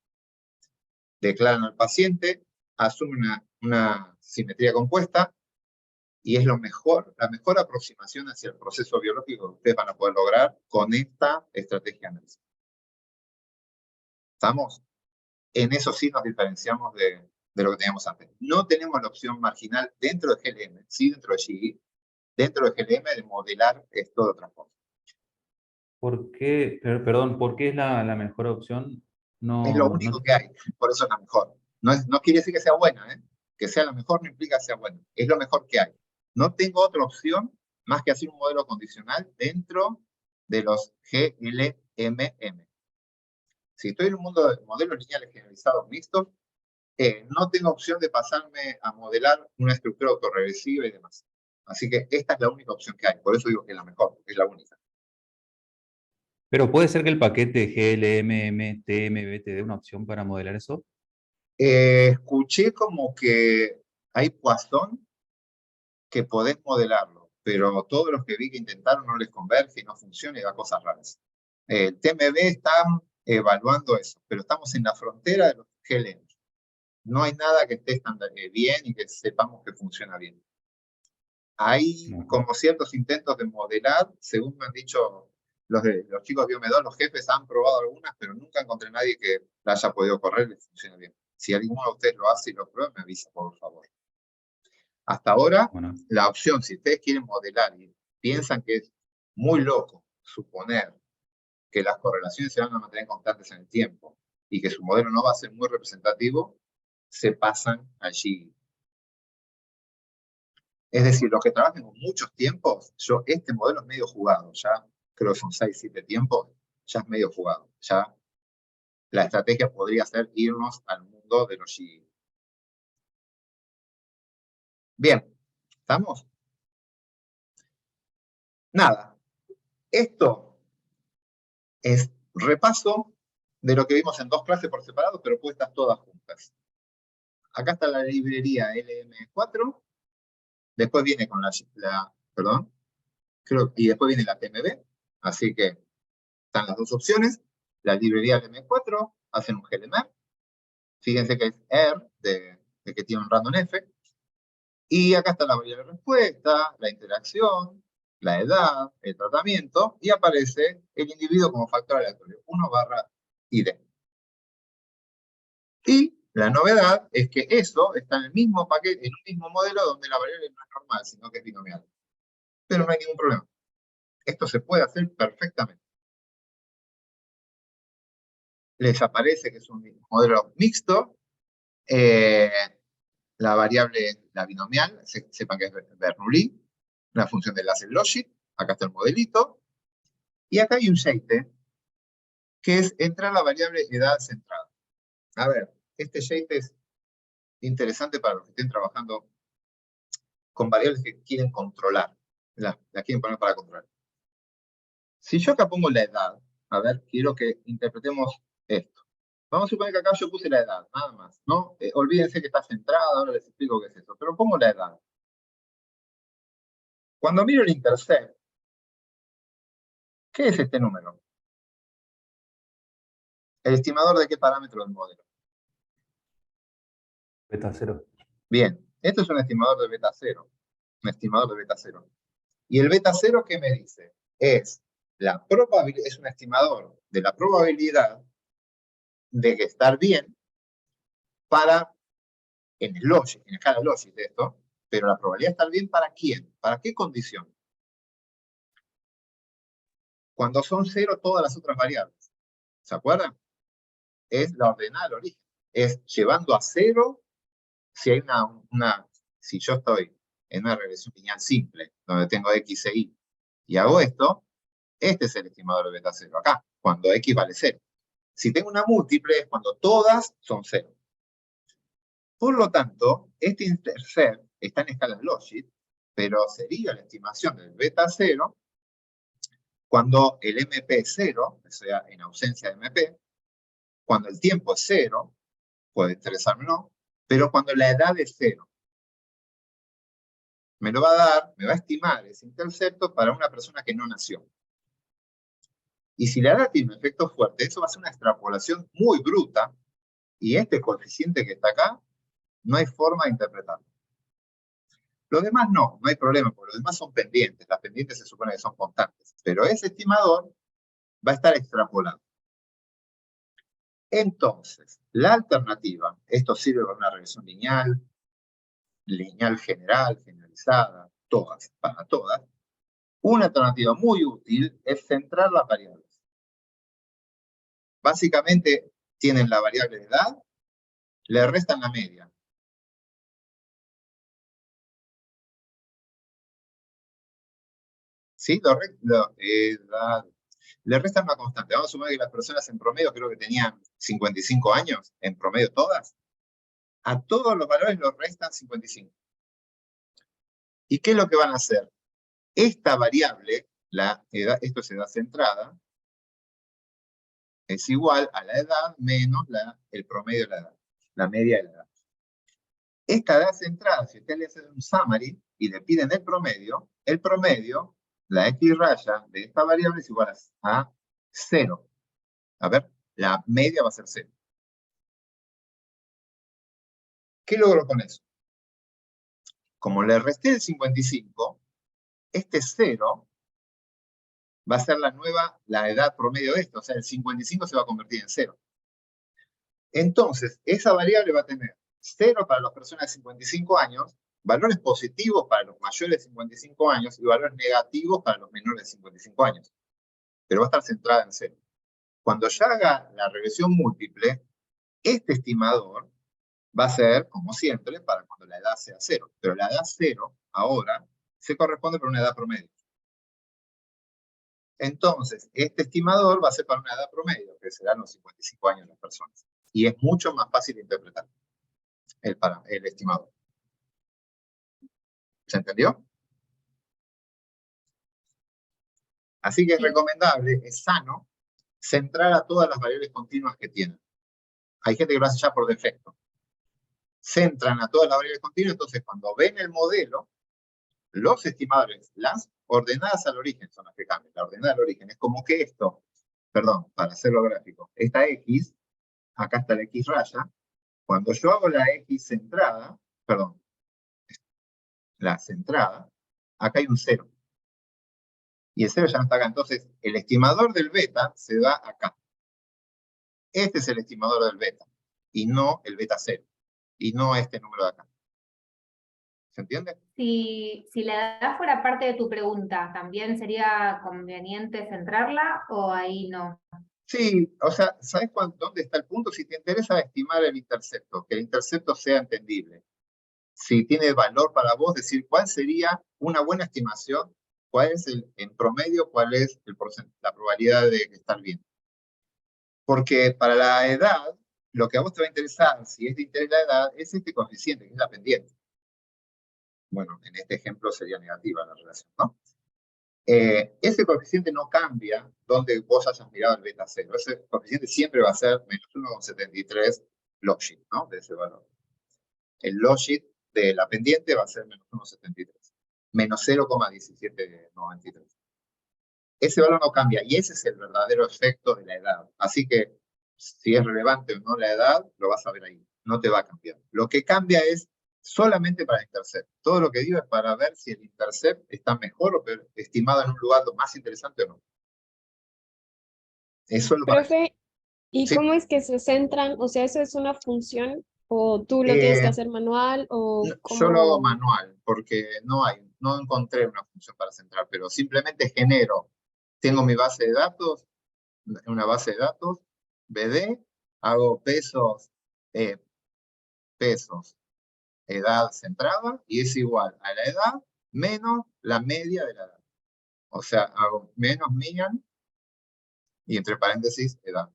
Declaran al paciente, asumen una simetría compuesta y es la mejor aproximación hacia el proceso biológico que ustedes van a poder lograr con esta estrategia de análisis. ¿Estamos? En eso sí nos diferenciamos de lo que teníamos antes. No tenemos la opción marginal dentro de GLM, sí dentro de GE, dentro de GLM de modelar esto de otra forma. ¿Por qué, perdón, por qué es la mejor opción? Es lo único que hay, por eso es la mejor. No quiere decir que sea buena, ¿eh? Que sea la mejor no implica que sea buena. Es lo mejor que hay. No tengo otra opción más que hacer un modelo condicional dentro de los GLMM. Si estoy en un mundo de modelos lineales generalizados mixtos, no tengo opción de pasarme a modelar una estructura autorregresiva y demás. Así que esta es la única opción que hay. Por eso digo que es la mejor, es la única. Pero puede ser que el paquete GLMM, TMB te dé una opción para modelar eso. Escuché como que hay Poisson que podés modelarlo, pero todos los que vi que intentaron no les converge y no funciona y da cosas raras. El TMB está evaluando eso, pero estamos en la frontera de los GLM. No hay nada que esté bien y que sepamos que funciona bien. Hay como ciertos intentos de modelar, según me han dicho los chicos de Biomedol, los jefes han probado algunas, pero nunca encontré a nadie que la haya podido correr y funcione bien. Si alguno de ustedes lo hace y lo prueba, me avisa, por favor. Hasta ahora, la opción, si ustedes quieren modelar y piensan que es muy loco suponer que las correlaciones se van a mantener constantes en el tiempo y que su modelo no va a ser muy representativo, se pasan allí. Es decir, los que trabajan con muchos tiempos, este modelo es medio jugado, ya creo que son 6, 7 tiempos, ya es medio jugado. Ya la estrategia podría ser irnos al mundo de los GE. Bien, ¿estamos? Nada, esto es repaso de lo que vimos en dos clases por separado, pero puestas todas juntas. Acá está la librería LM4, después viene con y después viene la TMB, así que están las dos opciones. La librería LM4 hacen un GLMR, fíjense que es R, de que tiene un random F, y acá está la variable de respuesta, la interacción, la edad, el tratamiento, y aparece el individuo como factor aleatorio, 1/ID. Y la novedad es que eso está en el mismo paquete, en un mismo modelo donde la variable no es normal, sino que es binomial. Pero no hay ningún problema. Esto se puede hacer perfectamente. Les aparece que es un modelo mixto. La variable, la binomial, sepan que es Bernoulli. una función de enlace logic, acá está el modelito, y acá hay un JT, que es entrar la variable edad centrada. A ver, este JT es interesante para los que estén trabajando con variables que quieren controlar, la quieren poner para controlar. Si yo acá pongo la edad, a ver, quiero que interpretemos esto. Vamos a suponer que acá yo puse la edad, nada más, ¿no? Olvídense que está centrada, ahora les explico qué es eso, pero pongo la edad. Cuando miro el intercept, ¿qué es este número? ¿El estimador de qué parámetro del modelo? Beta 0. Bien, esto es un estimador de beta 0. Un estimador de beta 0. ¿Y el beta 0 qué me dice? Es un estimador de la probabilidad de que estar bien para, en el logic, en escala logic de esto, pero la probabilidad de estar bien ¿para quién? ¿Para qué condición? Cuando son 0 todas las otras variables. ¿Se acuerdan? Es la ordenada del origen. Es llevando a 0 si hay si yo estoy en una regresión lineal simple, donde tengo x e y, y hago esto, este es el estimador de beta 0 acá, cuando x vale 0. Si tengo una múltiple es cuando todas son 0. Por lo tanto, este intercept está en escala logic, pero sería la estimación del beta 0 cuando el MP es 0, o sea, en ausencia de MP, cuando el tiempo es 0, puede interesarme o no, pero cuando la edad es 0. Me lo va a dar, me va a estimar ese intercepto para una persona que no nació. Y si la edad tiene un efecto fuerte, eso va a ser una extrapolación muy bruta, y este coeficiente que está acá, no hay forma de interpretarlo. Lo demás no hay problema, porque los demás son pendientes. Las pendientes se supone que son constantes, pero ese estimador va a estar extrapolado. Entonces, la alternativa, esto sirve para una regresión lineal, lineal general, generalizada, todas, para todas. Una alternativa muy útil es centrar las variables. Básicamente, tienen la variable de edad, le restan la media. ¿Sí? Le restan una constante. Vamos a sumar que las personas en promedio creo que tenían 55 años, en promedio todas. A todos los valores los restan 55. ¿Y qué es lo que van a hacer? Esta variable, la edad, esto es edad centrada, es igual a la edad menos el promedio de la edad, la media de la edad. Esta edad centrada, si ustedes le hacen un summary y le piden el promedio, la x raya de esta variable es igual a 0. A ver, la media va a ser 0. ¿Qué logro con eso? Como le resté el 55, este 0 va a ser la edad promedio de esto, o sea, el 55 se va a convertir en 0. Entonces, esa variable va a tener 0 para las personas de 55 años, valores positivos para los mayores de 55 años y valores negativos para los menores de 55 años. Pero va a estar centrada en 0. Cuando ya haga la regresión múltiple, este estimador va a ser, como siempre, para cuando la edad sea 0. Pero la edad 0, ahora, se corresponde por una edad promedio. Entonces, este estimador va a ser para una edad promedio, que serán los 55 años de las personas. Y es mucho más fácil de interpretar el estimador. ¿Se entendió? Así que es recomendable, es sano, centrar a todas las variables continuas que tienen. Hay gente que lo hace ya por defecto. Centran a todas las variables continuas, entonces cuando ven el modelo, los estimadores, las ordenadas al origen son las que cambian. La ordenada al origen es como que esto, perdón, para hacerlo gráfico, esta X, acá está la X raya, cuando yo hago la X centrada, perdón, la centrada, acá hay un 0. Y el 0 ya no está acá. Entonces, el estimador del beta se da acá. Este es el estimador del beta, y no el beta 0, y no este número de acá. ¿Se entiende? Si la edad fuera parte de tu pregunta, ¿también sería conveniente centrarla o ahí no? Sí, o sea, ¿sabes dónde está el punto? Si te interesa estimar el intercepto, que el intercepto sea entendible. si tiene valor para vos, decir cuál sería una buena estimación, cuál es en promedio, cuál es la probabilidad de estar bien. Porque para la edad, lo que a vos te va a interesar, si es de interés la edad, es este coeficiente, que es la pendiente. Bueno, en este ejemplo sería negativa la relación, ¿no? Ese coeficiente no cambia donde vos hayas mirado el beta 0. Ese coeficiente siempre va a ser menos 1,73 logit, ¿no? De ese valor. El logit de la pendiente va a ser menos 1,73. Menos 0,1793. Ese valor no cambia y ese es el verdadero efecto de la edad. Así que si es relevante o no la edad, lo vas a ver ahí. No te va a cambiar. Lo que cambia es solamente para el intercept. Todo lo que digo es para ver si el intercept está mejor o peor, estimado en un lugar más interesante o no. Eso es lo para Profe, ¿y Sí. cómo es que se centran? O sea, ¿eso es una función o tú lo tienes que hacer manual o Yo lo hago cómo? manual porque no encontré una función para centrar, pero simplemente tengo mi base de datos, una base de datos, BD, hago pesos, edad centrada, y es igual a la edad menos la media de la edad. O sea, hago menos median y entre paréntesis edad.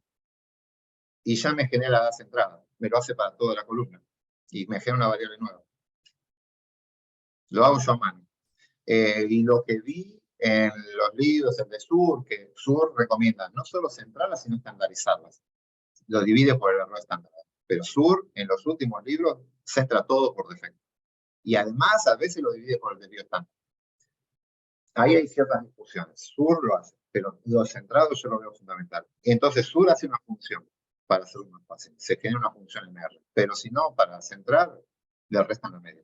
Y ya me genera la edad centrada. Me lo hace para toda la columna. Y me genera una variable nueva. Lo hago yo a mano. Y lo que vi en los libros, el de Sur, que Sur recomienda no solo centrarlas, sino estandarizarlas. Lo divide por el error estándar. Pero Sur, en los últimos libros, centra todo por defecto. Y además, a veces lo divide por el desvío estándar. Ahí hay ciertas discusiones. Sur lo hace, pero lo centrado yo lo veo fundamental. Entonces, Sur hace una función para hacerlo más fácil. Se genera una función en R. Pero si no, para centrar, le restan la media.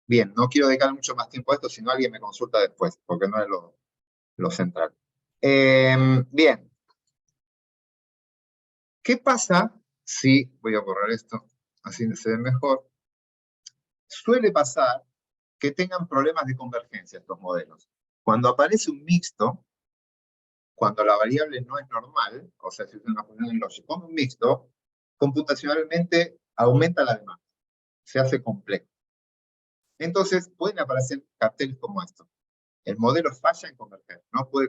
Bien, no quiero dedicar mucho más tiempo a esto, si no alguien me consulta después, porque no es lo central. Bien. ¿Qué pasa si, voy a borrar esto, así se ve mejor? Suele pasar que tengan problemas de convergencia estos modelos. Cuando aparece un mixto, cuando la variable no es normal, o sea, si es una función en logic con un mixto, computacionalmente aumenta la demanda, se hace complejo. Entonces, pueden aparecer carteles como estos. El modelo falla en converger, no puede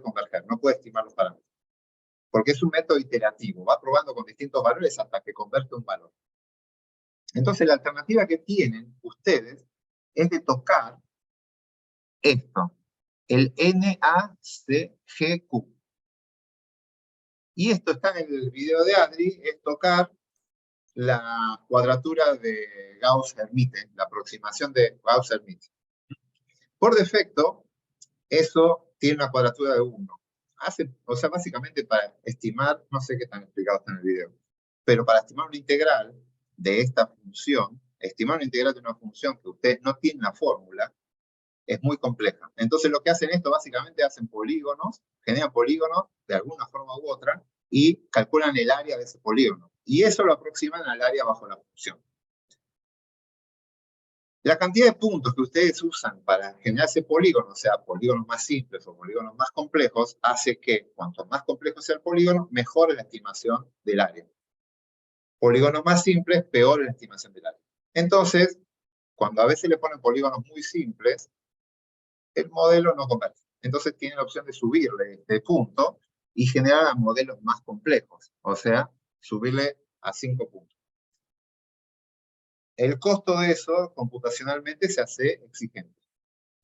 estimar los parámetros. Porque es un método iterativo, va probando con distintos valores hasta que convierte un valor. Entonces, la alternativa que tienen ustedes es de tocar esto, el NACGQ. Y esto está en el video de Adri, es tocar la cuadratura de Gauss-Hermite, la aproximación de Gauss-Hermite. Por defecto, eso tiene una cuadratura de 1. O sea, básicamente para estimar, no sé qué tan explicado está en el video, pero para estimar una integral de esta función, estimar una integral de una función que usted no tiene la fórmula, es muy compleja. Entonces lo que hacen esto, básicamente hacen polígonos, generan polígonos de alguna forma u otra, y calculan el área de ese polígono. Y eso lo aproximan al área bajo la función. La cantidad de puntos que ustedes usan para generar ese polígono, o sea, polígonos más simples o polígonos más complejos, hace que cuanto más complejo sea el polígono, mejore la estimación del área. Polígonos más simples, peor la estimación del área. Entonces, cuando a veces le ponen polígonos muy simples, el modelo no converge. Entonces tienen la opción de subirle este punto y generar modelos más complejos, o sea, subirle a 5 puntos. El costo de eso computacionalmente se hace exigente.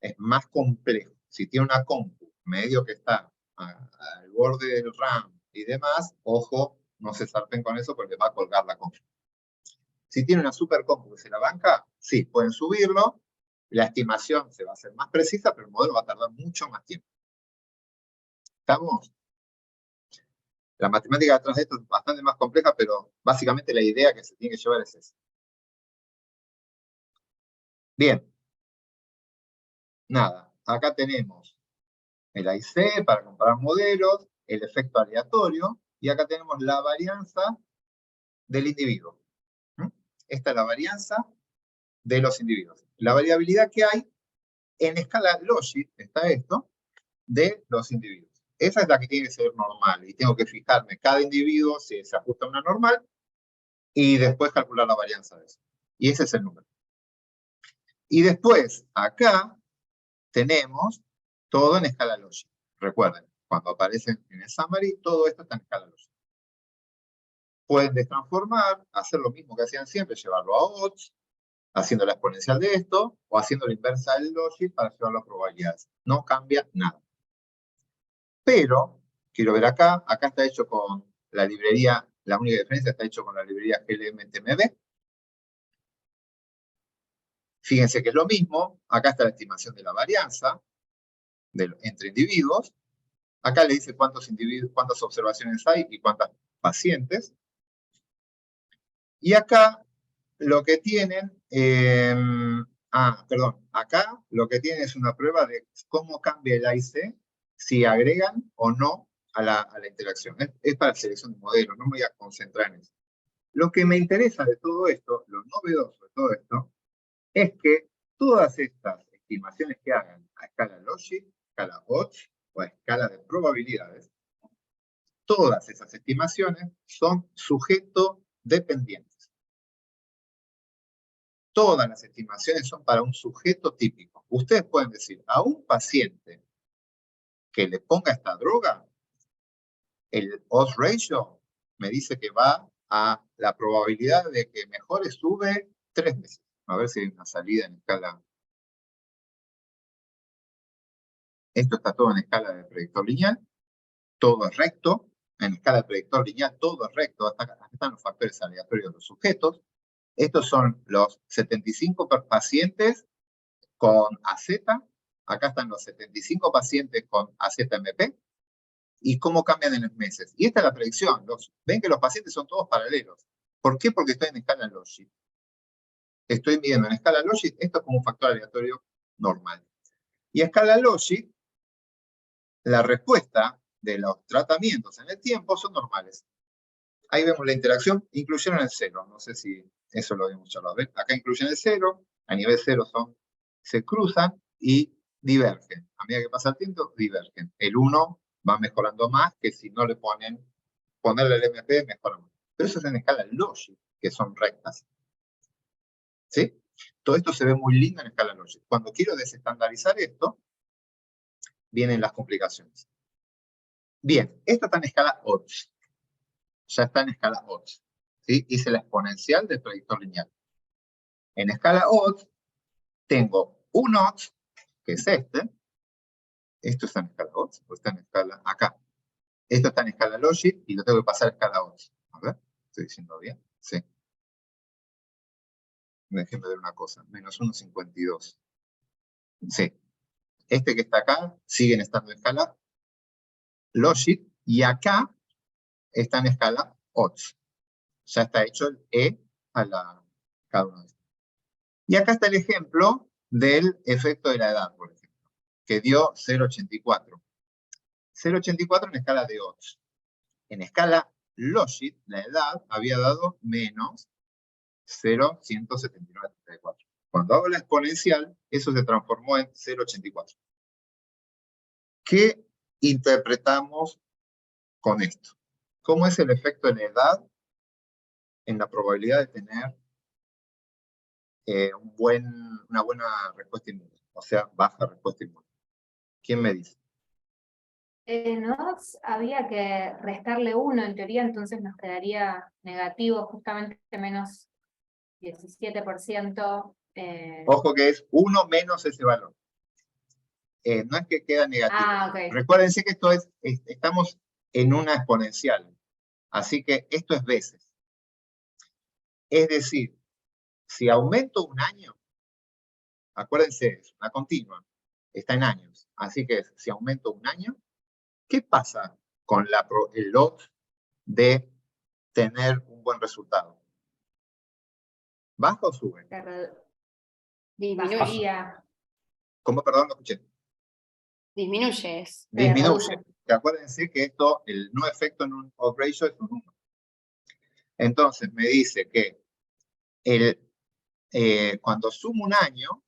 Es más complejo. Si tiene una compu medio que está al borde del RAM y demás, ojo, no se zarpen con eso porque va a colgar la compu. Si tiene una super compu que se la banca, sí, pueden subirlo, la estimación se va a hacer más precisa, pero el modelo va a tardar mucho más tiempo. ¿Estamos? La matemática detrás de esto es bastante más compleja, pero básicamente la idea que se tiene que llevar es esa. Bien. Nada, acá tenemos el AIC para comparar modelos, el efecto aleatorio, y acá tenemos la varianza del individuo. Esta es la varianza de los individuos. La variabilidad que hay en escala logit, está esto, de los individuos. Esa es la que tiene que ser normal, y tengo que fijarme cada individuo si se ajusta a una normal, y después calcular la varianza de eso. Y ese es el número. Y después, acá, tenemos todo en escala lógica. Recuerden, cuando aparecen en el summary, todo esto está en escala lógica. Pueden destransformar, hacer lo mismo que hacían siempre, llevarlo a odds, haciendo la exponencial de esto, o haciendo la inversa del logic para llevarlo a probabilidades. No cambia nada. Pero, quiero ver acá está hecho con la librería, la única diferencia está hecho con la librería GLM-TMB. Fíjense que es lo mismo, acá está la estimación de la varianza entre individuos. Acá le dice cuántas observaciones hay y cuántas pacientes. Y acá lo que tienen, acá lo que tienen es una prueba de cómo cambia el AIC si agregan o no a la interacción. Es para selección de modelos, no me voy a concentrar en eso. Lo que me interesa de todo esto, lo novedoso de todo esto, es que todas estas estimaciones que hagan a escala logic, escala odds o a escala de probabilidades, todas esas estimaciones son sujeto dependientes. Todas las estimaciones son para un sujeto típico. Ustedes pueden decir, a un paciente que le ponga esta droga, el odds ratio me dice que va a la probabilidad de que mejore sube 3 veces. A ver si hay una salida en escala. Esto está todo en escala de predictor lineal. Todo es recto. En escala de predictor lineal todo es recto. Acá están los factores aleatorios de los sujetos. Estos son los 75 pacientes con AZ. Acá están los 75 pacientes con AZMP. Y cómo cambian en los meses. Y esta es la predicción. Ven que los pacientes son todos paralelos. ¿Por qué? Porque estoy en escala logic. Estoy midiendo en escala logic, esto es como un factor aleatorio normal. Y a escala logic, la respuesta de los tratamientos en el tiempo son normales. Ahí vemos la interacción, incluyeron el 0. No sé si eso lo habíamos charlado. ¿Ven? Acá incluyen el 0, a nivel 0 se cruzan y divergen. A medida que pasa el tiempo, divergen. El 1 va mejorando más que si no le ponerle el MP mejora más. Pero eso es en escala logic, que son rectas. ¿Sí? Todo esto se ve muy lindo en escala logic. Cuando quiero desestandarizar esto, vienen las complicaciones. Bien, esto está en escala odds. Ya está en escala odds. ¿Sí? Hice la exponencial del predictor lineal. En escala odds, tengo un odds, que es este. Esto está en escala odds, o está en escala acá. Esto está en escala logic y lo tengo que pasar a escala odds. A ver, ¿estoy diciendo bien? Sí. Déjenme ver una cosa. Menos 1,52. Sí. Este que está acá, siguen estando en escala logic, y acá está en escala odds. Ya está hecho el E a cada uno de estos. Y acá está el ejemplo del efecto de la edad, por ejemplo, que dio 0,84. 0,84 en escala de odds. En escala logic, la edad había dado menos 0,179,34. Cuando hago la exponencial, eso se transformó en 0,84. ¿Qué interpretamos con esto? ¿Cómo es el efecto de la edad en la probabilidad de tener una buena respuesta inmune? O sea, baja respuesta inmune. ¿Quién me dice? En odds había que restarle 1 en teoría, entonces nos quedaría negativo, justamente menos 17%. Ojo que es 1 menos ese valor. No es que queda negativo. Ok. Recuérdense que estamos en una exponencial. Así que esto es veces. Es decir, si aumento un año, acuérdense, es una continua, está en años. Así que si aumento un año, ¿qué pasa con el odds de tener un buen resultado? ¿Baja o sube? Disminuye. ¿Cómo? Perdón, no escuché. Disminuye. Disminuye. Que acuérdense que esto, el no efecto en un odds ratio es un 1. Entonces me dice que cuando sumo un año,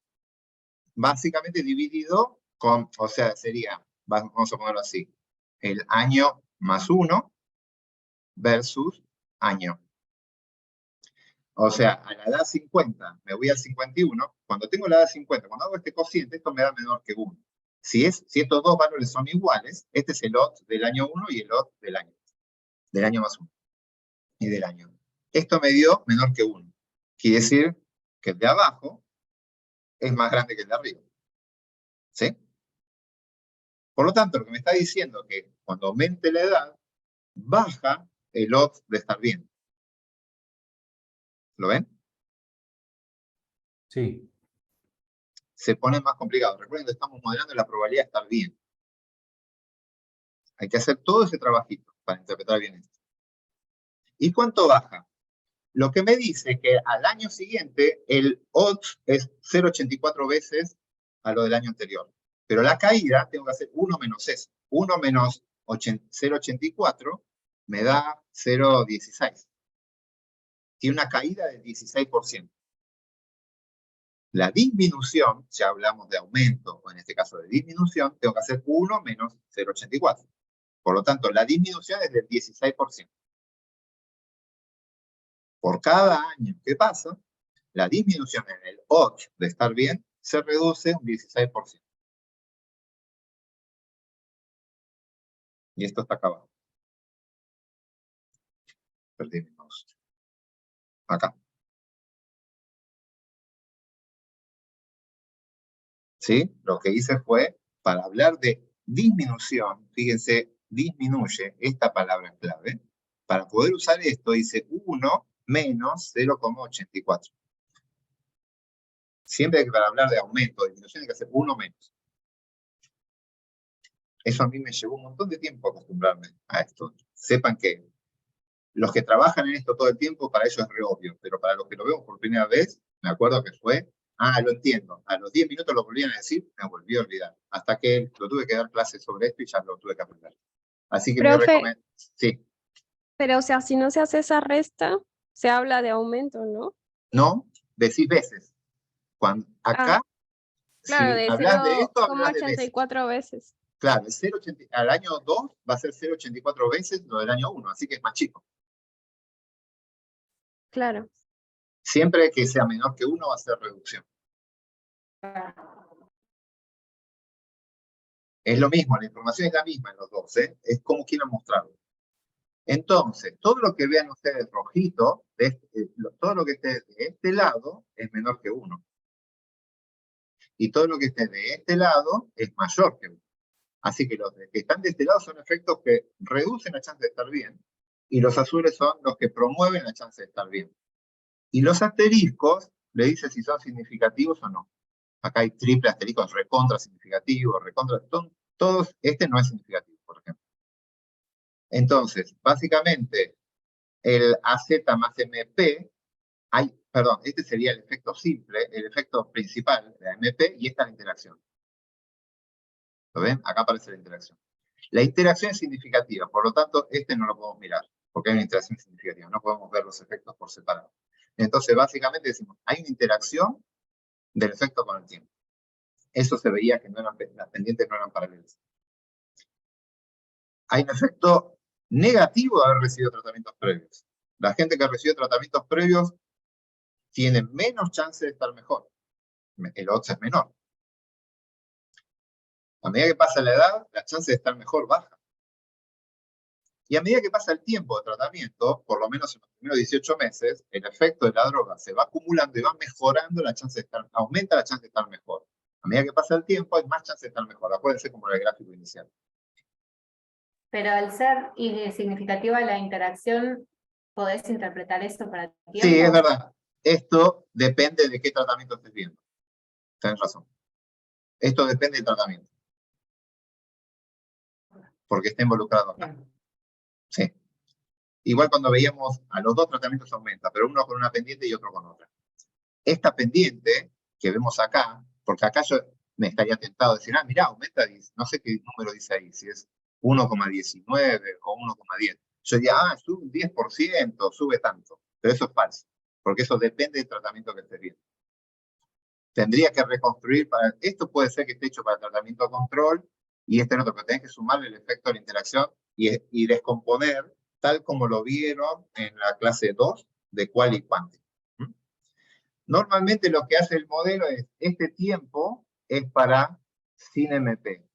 básicamente dividido con, o sea, sería, vamos a ponerlo así, el año más 1 versus año. O sea, a la edad 50 me voy al 51. Cuando tengo la edad 50, cuando hago este cociente, esto me da menor que 1. Si estos dos valores son iguales, este es el OT del año 1 y el OT del año más 1 y del año. Esto me dio menor que 1. Quiere decir que el de abajo es más grande que el de arriba. ¿Sí? Por lo tanto, lo que me está diciendo es que cuando aumente la edad, baja el odds de estar bien. ¿Lo ven? Sí. Se pone más complicado. Recuerden que estamos modelando la probabilidad de estar bien. Hay que hacer todo ese trabajito para interpretar bien esto. ¿Y cuánto baja? Lo que me dice que al año siguiente el odds es 0,84 veces a lo del año anterior. Pero la caída tengo que hacer 1 menos eso. 1 menos 0,84 me da 0,16. Tiene una caída del 16%. La disminución, ya hablamos de aumento, o en este caso de disminución, tengo que hacer 1 menos 0,84. Por lo tanto, la disminución es del 16%. Por cada año que pasa, la disminución en el odds de estar bien se reduce un 16%. Y esto está acabado. Perdí mi mouse. Acá. ¿Sí? Lo que hice fue, para hablar de disminución, fíjense, disminuye, esta palabra es clave. Para poder usar esto, dice 1 menos 0,84. Siempre que para hablar de aumento o disminución hay que hacer 1 menos. Eso a mí me llevó un montón de tiempo acostumbrarme a esto. Sepan que los que trabajan en esto todo el tiempo, para ellos es re obvio, pero para los que lo vemos por primera vez, me acuerdo que fue, lo entiendo. A los 10 minutos lo volvían a decir, me volví a olvidar. Hasta que lo tuve que dar clases sobre esto y ya lo tuve que aprender. Así que Profe, sí. pero o sea, si no se hace esa resta, se habla de aumento, ¿no? No, decís veces. Cuando, acá, Claro, si de hablas de esto, hablas de veces. 0,84 veces. Claro, al año 2 va a ser 0,84 veces lo del año 1, así que es más chico. Claro. Siempre que sea menor que 1 va a ser reducción. Es lo mismo, la información es la misma en los dos, ¿eh? Es como quieran mostrarlo. Entonces, todo lo que vean ustedes rojito, todo lo que esté de este lado es menor que 1. Y todo lo que esté de este lado es mayor que 1. Así que los que están de este lado son efectos que reducen la chance de estar bien, y los azules son los que promueven la chance de estar bien. Y los asteriscos le dicen si son significativos o no. Acá hay triple asteriscos, recontra significativo, recontra, todos, este no es significativo, por ejemplo. Entonces, básicamente, el AZ más MP, este sería el efecto simple, el efecto principal de la MP, y esta es la interacción. ¿Lo ven? Acá aparece la interacción. La interacción es significativa, por lo tanto, este no lo podemos mirar, porque hay una interacción significativa, no podemos ver los efectos por separado. Entonces, básicamente decimos, hay una interacción del efecto con el tiempo. Eso se veía que las pendientes no eran paralelas. Hay un efecto negativo de haber recibido tratamientos previos. La gente que recibió tratamientos previos tiene menos chance de estar mejor. El odds es menor. A medida que pasa la edad, la chance de estar mejor baja. Y a medida que pasa el tiempo de tratamiento, por lo menos en los primeros 18 meses, el efecto de la droga se va acumulando y va mejorando la chance de estar, aumenta la chance de estar mejor. A medida que pasa el tiempo, hay más chance de estar mejor. Acuérdense como en el gráfico inicial. Pero al ser significativa la interacción, ¿podés interpretar eso para el tiempo? Sí, es verdad. Esto depende de qué tratamiento estés viendo. Tenés razón. Esto depende del tratamiento. Porque está involucrado acá. Sí. Igual cuando veíamos a los dos tratamientos aumenta, pero uno con una pendiente y otro con otra. Esta pendiente que vemos acá, porque acá yo me estaría tentado a decir, mirá, aumenta, no sé qué número dice ahí, si es 1,19 o 1,10. Yo diría, sube un 10%, sube tanto. Pero eso es falso, porque eso depende del tratamiento que estés viendo. Tendría que reconstruir, esto puede ser que esté hecho para tratamiento control, y este no, pero tenés que sumarle el efecto de la interacción y descomponer, tal como lo vieron en la clase 2 de cual y cuántico. Normalmente lo que hace el modelo es, este tiempo es para sin MP.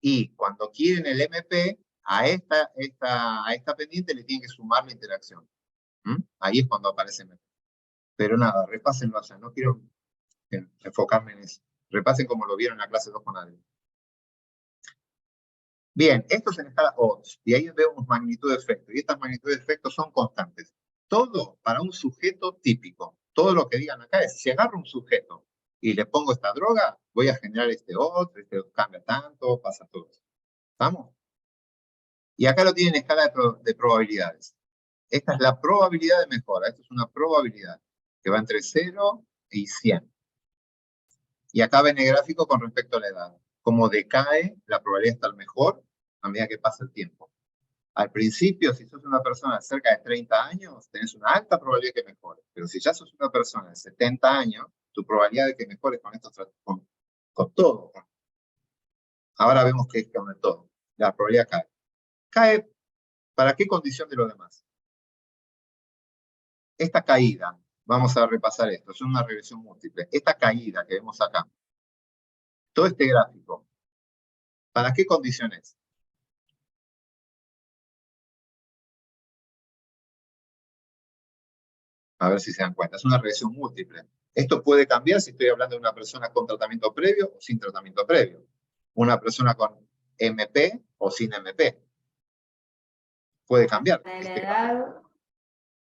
Y cuando quieren el MP, a esta pendiente le tienen que sumar la interacción. Ahí es cuando aparece MP. Pero nada, repásenlo allá. No quiero enfocarme en eso. Repasen como lo vieron en la clase 2 con Adri. Bien, esto es en escala odds. Y ahí vemos magnitud de efecto. Y estas magnitudes de efecto son constantes. Todo para un sujeto típico. Todo lo que digan acá es, si agarro un sujeto y le pongo esta droga, voy a generar este odds, este cambia tanto, pasa todo. ¿Estamos? Y acá lo tienen en escala de probabilidades. Esta es la probabilidad de mejora. Esto es una probabilidad que va entre 0 y 100. Y acá ven el gráfico con respecto a la edad. Cómo decae la probabilidad de estar mejor a medida que pasa el tiempo. Al principio, si sos una persona de cerca de 30 años, tenés una alta probabilidad de que mejore. Pero si ya sos una persona de 70 años, tu probabilidad de que mejores con todo. Ahora vemos que es con el todo. La probabilidad cae. ¿Cae para qué condición de lo demás? Esta caída, vamos a repasar esto, es una regresión múltiple. Esta caída que vemos acá, todo este gráfico, ¿para qué condiciones? A ver si se dan cuenta, es una regresión múltiple. Esto puede cambiar si estoy hablando de una persona con tratamiento previo o sin tratamiento previo. Una persona con MP o sin MP. Puede cambiar. La edad.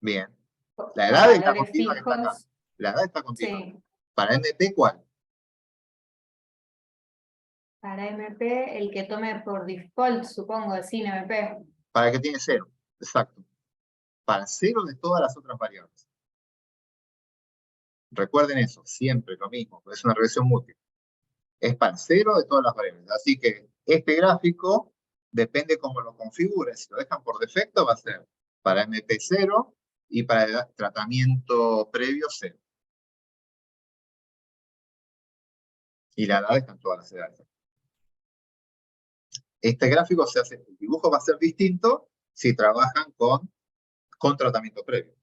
Bien. La Para edad está valores continua que está acá. fijos. La edad está continua. Sí. Para MP, ¿cuál? Para MP, el que tome por default, supongo, sin MP. Para el que tiene 0. Exacto. Para 0 de todas las otras variables. Recuerden eso, siempre lo mismo, es una regresión múltiple. Es para 0 de todas las variables. Así que este gráfico depende cómo lo configures. Si lo dejan por defecto, va a ser para MP 0 y para el tratamiento previo 0. Y la edad está en todas las edades. Este gráfico se hace, el dibujo va a ser distinto si trabajan con tratamiento previo.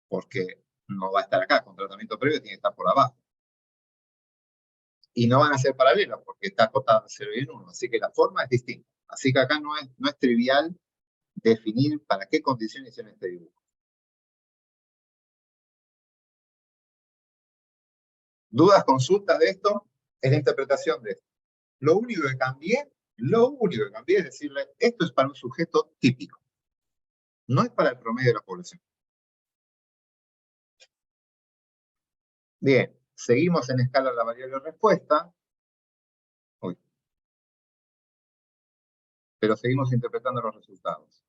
Porque no va a estar acá, con tratamiento previo tiene que estar por abajo. Y no van a ser paralelos porque está acotado en 0 y en 1. Así que la forma es distinta. Así que acá no es trivial definir para qué condiciones hicieron este dibujo. ¿Dudas, consultas de esto? Es la interpretación de esto. Lo único que cambié es decirle, esto es para un sujeto típico. No es para el promedio de la población. Bien, seguimos en escala de la variable respuesta. Pero seguimos interpretando los resultados.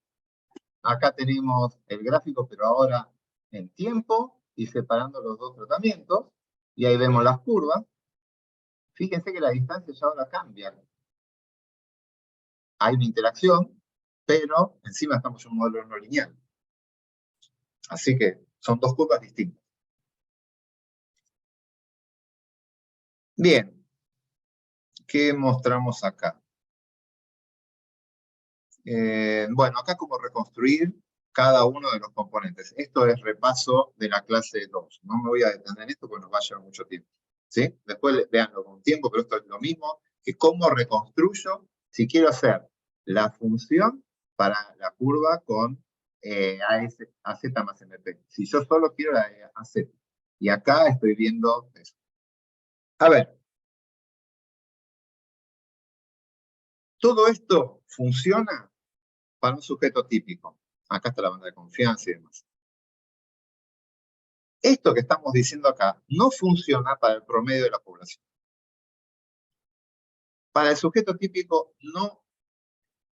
Acá tenemos el gráfico, pero ahora en tiempo y separando los dos tratamientos. Y ahí vemos las curvas. Fíjense que la distancia ya ahora cambia. Hay una interacción, pero encima estamos en un modelo no lineal. Así que son dos curvas distintas. Bien. ¿Qué mostramos acá? Bueno, acá como reconstruir cada uno de los componentes. Esto es repaso de la clase 2. No me voy a detener en esto porque nos va a llevar mucho tiempo. ¿Sí? Después veanlo con tiempo, pero esto es lo mismo que cómo reconstruyo si quiero hacer la función para la curva con AZ más MP. Si yo solo quiero la de AZ. Y acá estoy viendo eso. A ver. Todo esto funciona para un sujeto típico. Acá está la banda de confianza y demás. Esto que estamos diciendo acá no funciona para el promedio de la población. Para el sujeto típico no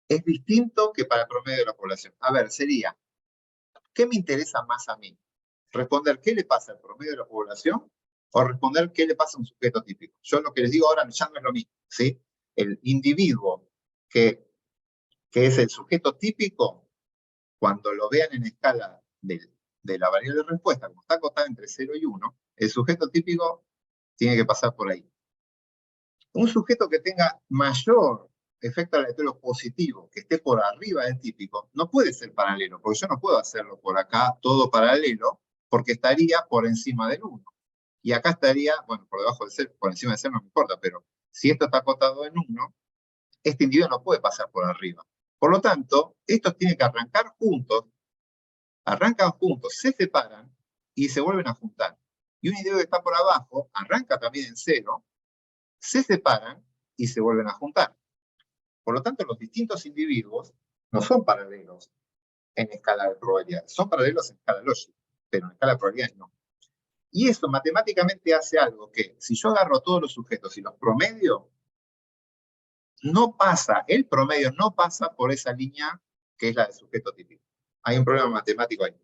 es distinto que para el promedio de la población. A ver, sería, ¿qué me interesa más a mí? ¿Responder qué le pasa al promedio de la población o responder qué le pasa a un sujeto típico? Yo lo que les digo ahora ya no es lo mismo, ¿sí? El individuo que es el sujeto típico, cuando lo vean en escala de la variable de respuesta, como está acotada entre 0 y 1, el sujeto típico tiene que pasar por ahí. Un sujeto que tenga mayor efecto aleatorio positivo, que esté por arriba del típico, no puede ser paralelo, porque yo no puedo hacerlo por acá todo paralelo porque estaría por encima del 1. Y acá estaría, bueno, por debajo de 0, por encima de 0 no me importa, pero si esto está acotado en 1, este individuo no puede pasar por arriba. Por lo tanto, estos tienen que arrancar juntos, arrancan juntos, se separan y se vuelven a juntar. Y un individuo que está por abajo arranca también en 0, se separan y se vuelven a juntar. Por lo tanto, los distintos individuos no son paralelos en escala de probabilidad. Son paralelos en escala lógica, pero en escala de probabilidades no. Y eso matemáticamente hace algo que, si yo agarro todos los sujetos y los promedio, no pasa, el promedio no pasa por esa línea que es la del sujeto típico. Hay un problema matemático ahí.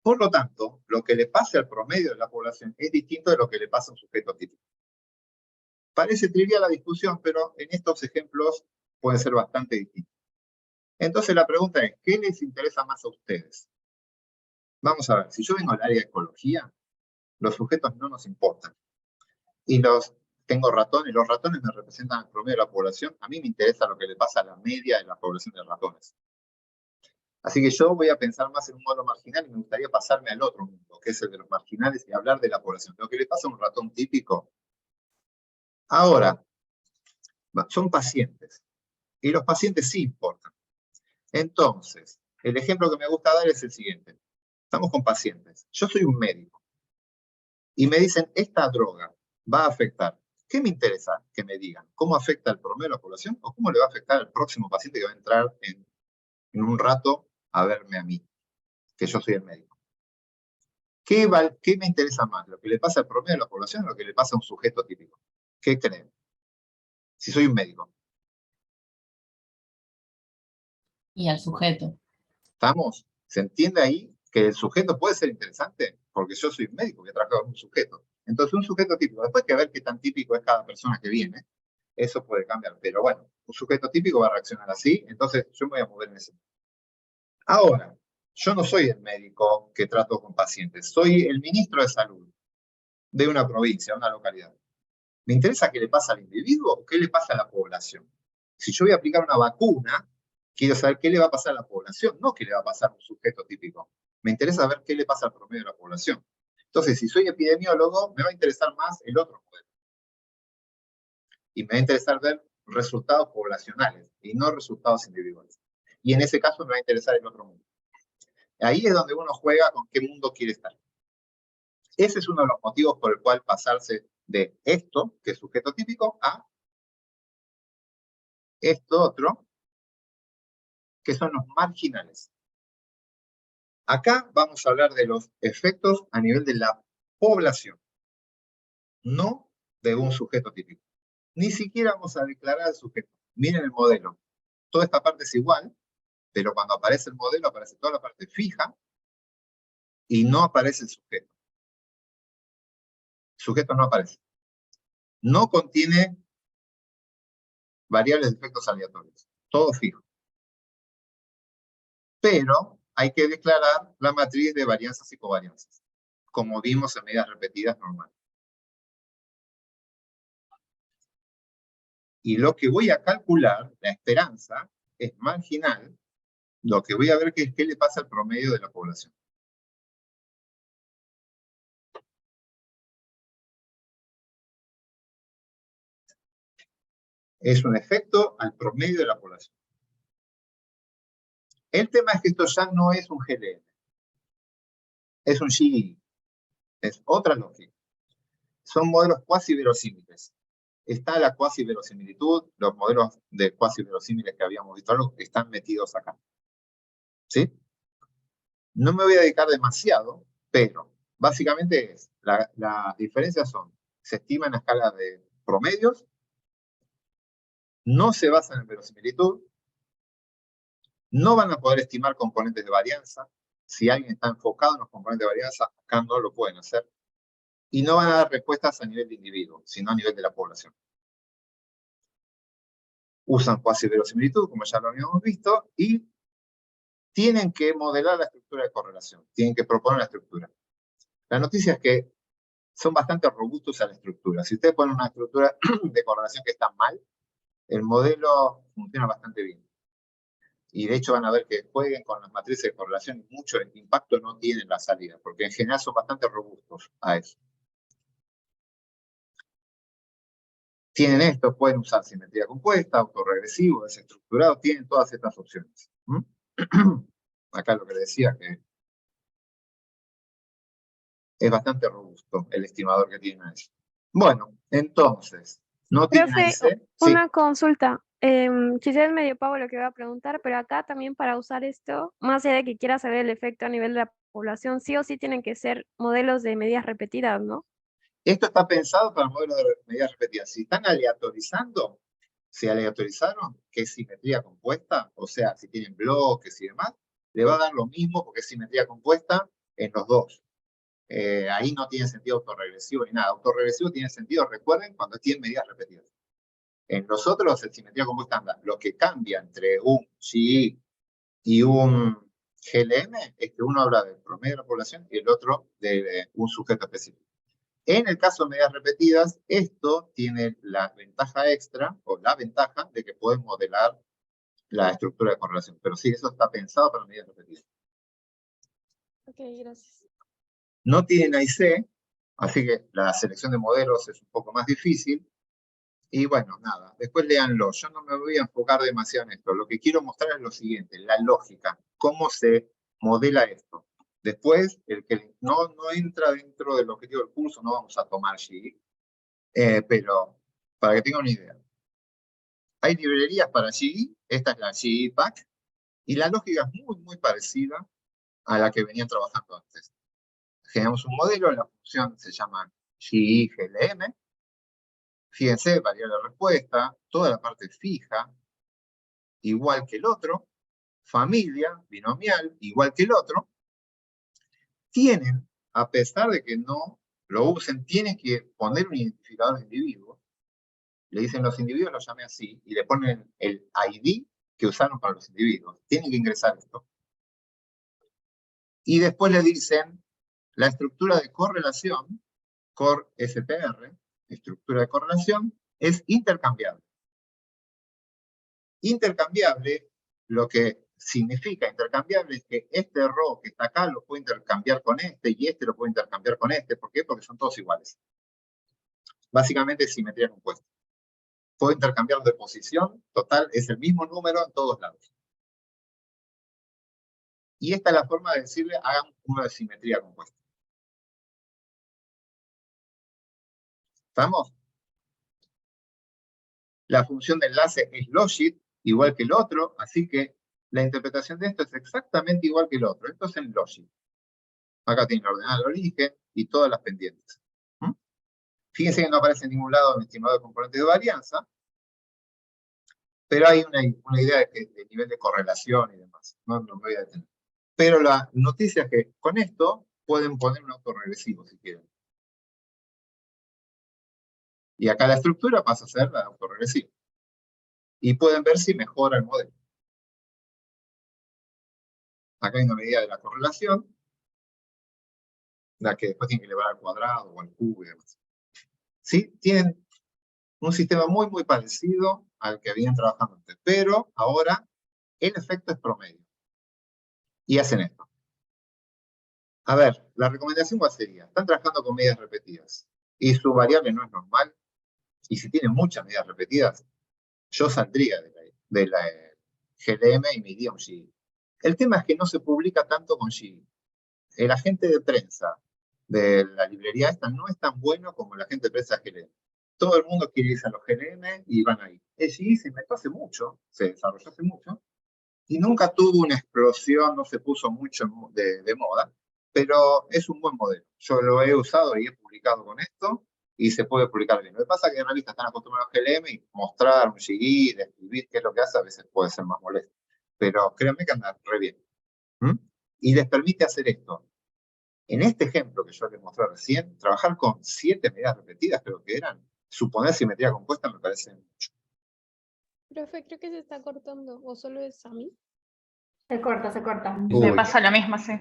Por lo tanto, lo que le pase al promedio de la población es distinto de lo que le pasa a un sujeto típico. Parece trivial la discusión, pero en estos ejemplos puede ser bastante distinto. Entonces la pregunta es, ¿qué les interesa más a ustedes? Vamos a ver, si yo vengo al área de ecología, los sujetos no nos importan. Y tengo ratones, los ratones me representan el promedio de la población. A mí me interesa lo que le pasa a la media de la población de ratones. Así que yo voy a pensar más en un modelo marginal y me gustaría pasarme al otro mundo, que es el de los marginales, y hablar de la población. Lo que le pasa a un ratón típico. Ahora, son pacientes. Y los pacientes sí importan. Entonces, el ejemplo que me gusta dar es el siguiente. Estamos con pacientes. Yo soy un médico. Y me dicen, esta droga va a afectar. ¿Qué me interesa que me digan? ¿Cómo afecta el promedio de la población? ¿O cómo le va a afectar al próximo paciente que va a entrar en un rato a verme a mí? Que yo soy el médico. ¿Qué me interesa más? ¿Lo que le pasa al promedio de la población o lo que le pasa a un sujeto típico? ¿Qué creen? Si soy un médico. Y al sujeto. ¿Estamos? ¿Se entiende ahí que el sujeto puede ser interesante? Porque yo soy un médico que trabaja con un sujeto. Entonces, un sujeto típico, después hay que ver qué tan típico es cada persona que viene, eso puede cambiar. Pero bueno, un sujeto típico va a reaccionar así, entonces yo me voy a mover en ese. Ahora, yo no soy el médico que trato con pacientes, soy el ministro de salud de una provincia, una localidad. ¿Me interesa qué le pasa al individuo o qué le pasa a la población? Si yo voy a aplicar una vacuna, quiero saber qué le va a pasar a la población, no qué le va a pasar a un sujeto típico. Me interesa saber qué le pasa al promedio de la población. Entonces, si soy epidemiólogo, me va a interesar más el otro modelo. Y me va a interesar ver resultados poblacionales y no resultados individuales. Y en ese caso me va a interesar el otro mundo. Ahí es donde uno juega con qué mundo quiere estar. Ese es uno de los motivos por el cual pasarse de esto, que es sujeto típico, a esto otro, que son los marginales. Acá vamos a hablar de los efectos a nivel de la población, no de un sujeto típico. Ni siquiera vamos a declarar el sujeto. Miren el modelo. Toda esta parte es igual, pero cuando aparece el modelo aparece toda la parte fija y no aparece el sujeto. El sujeto no aparece. No contiene variables de efectos aleatorios. Todo fijo. Pero hay que declarar la matriz de varianzas y covarianzas, como vimos en medidas repetidas normales. Y lo que voy a calcular, la esperanza, es marginal. Lo que voy a ver es qué le pasa al promedio de la población. Es un efecto al promedio de la población. El tema es que esto ya no es un GLM. Es un GI. Es otra lógica. Son modelos cuasi verosímiles. Está la cuasi verosimilitud, los modelos de cuasi verosímiles que habíamos visto, están metidos acá. ¿Sí? No me voy a dedicar demasiado, pero básicamente las diferencias son, se estima en la escala de promedios, no se basan en verosimilitud, no van a poder estimar componentes de varianza. Si alguien está enfocado en los componentes de varianza, acá no lo pueden hacer. Y no van a dar respuestas a nivel de individuo, sino a nivel de la población. Usan cuasi verosimilitud, como ya lo habíamos visto, y tienen que modelar la estructura de correlación. Tienen que proponer la estructura. La noticia es que son bastante robustos a la estructura. Si ustedes ponen una estructura de correlación que está mal, el modelo funciona bastante bien. Y de hecho van a ver que jueguen con las matrices de correlación y mucho impacto no tienen la salida, porque en general son bastante robustos a eso. Tienen esto, pueden usar simetría compuesta, autorregresivo, desestructurado, tienen todas estas opciones. Acá lo que decía que es bastante robusto el estimador que tienen ahí. Bueno, entonces, no tienen Profe, AIC. Sí, una consulta. Quizás es medio pavo lo que voy a preguntar, pero acá también para usar esto, más allá de que quiera saber el efecto a nivel de la población, sí o sí tienen que ser modelos de medidas repetidas, ¿no? esto está pensado para modelos de medidas repetidas. Si están aleatorizando, se aleatorizaron, que es simetría compuesta, o sea, si tienen bloques y demás, le va a dar lo mismo porque es simetría compuesta en los dos. Ahí no tiene sentido autorregresivo ni nada. Autorregresivo tiene sentido, recuerden, cuando tienen medidas repetidas. En los otros, el simetría compuesta anda. Lo que cambia entre un GI y un GLM es que uno habla del promedio de la población y el otro de un sujeto específico. En el caso de medidas repetidas, esto tiene la ventaja extra, o la ventaja, de que puedes modelar la estructura de correlación. Pero sí, eso está pensado para medidas repetidas. Ok, gracias. No tienen AIC, así que la selección de modelos es un poco más difícil. Y bueno, nada, después léanlo. Yo no me voy a enfocar demasiado en esto. Lo que quiero mostrar es lo siguiente, la lógica, cómo se modela esto. Después, el que no entra dentro del objetivo del curso, no vamos a tomar GI, pero para que tengan una idea. Hay librerías para GI, esta es la GI Pack, y la lógica es muy, muy parecida a la que venían trabajando antes. Generamos un modelo, la función se llama GI GLM. Fíjense, variable de respuesta, toda la parte fija, igual que el otro, familia, binomial, igual que el otro, tienen, a pesar de que no lo usen, tienen que poner un identificador de individuo. Le dicen los individuos, lo llamé así, y le ponen el ID que usaron para los individuos. Tienen que ingresar esto. Y después le dicen la estructura de correlación, core SPR, estructura de correlación, es intercambiable. Intercambiable, lo que significa intercambiable es que este row que está acá lo puedo intercambiar con este y este lo puedo intercambiar con este. ¿Por qué? Porque son todos iguales. Básicamente es simetría compuesta. Puedo intercambiar de posición, total, es el mismo número en todos lados. Y esta es la forma de decirle, hagan una simetría compuesta. ¿Estamos? La función de enlace es logit, igual que el otro, así que la interpretación de esto es exactamente igual que el otro. Esto es en logit. Acá tiene la ordenada de origen y todas las pendientes. Fíjense que no aparece en ningún lado el estimador de componentes de varianza, pero hay una idea de nivel de correlación y demás. No me voy a detener. Pero la noticia es que con esto pueden poner un autorregresivo si quieren. Y acá la estructura pasa a ser la autorregresiva. Y pueden ver si mejora el modelo. Acá hay una medida de la correlación, la que después tiene que elevar al cuadrado o al cubo y demás. ¿Sí? Tienen un sistema muy, muy parecido al que habían trabajado antes, pero ahora el efecto es promedio. Y hacen esto. A ver, la recomendación cuál sería. Están trabajando con medidas repetidas y su variable no es normal, y si tienen muchas medidas repetidas, yo saldría de la GLM y me iría a un GI. El tema es que no se publica tanto con GI. El agente de prensa de la librería esta no es tan bueno como el agente de prensa GLM. Todo el mundo quiere irse a los GLM y van ahí. El GI se inventó hace mucho, se desarrolló hace mucho, y nunca tuvo una explosión, no se puso mucho de moda, pero es un buen modelo. Yo lo he usado y he publicado con esto, y se puede publicar bien. Lo que pasa es que en realistas están acostumbrados a GLM y mostrar un GI, describir qué es lo que hace, a veces puede ser más molesto. Pero créanme que anda re bien. Y les permite hacer esto. En este ejemplo que yo les mostré recién, trabajar con 7 medidas repetidas, creo que eran, suponer simetría compuesta me parece mucho. Profe, creo que se está cortando, o solo es a mí. Se corta, se corta. Me Uy, pasa lo mismo, sí.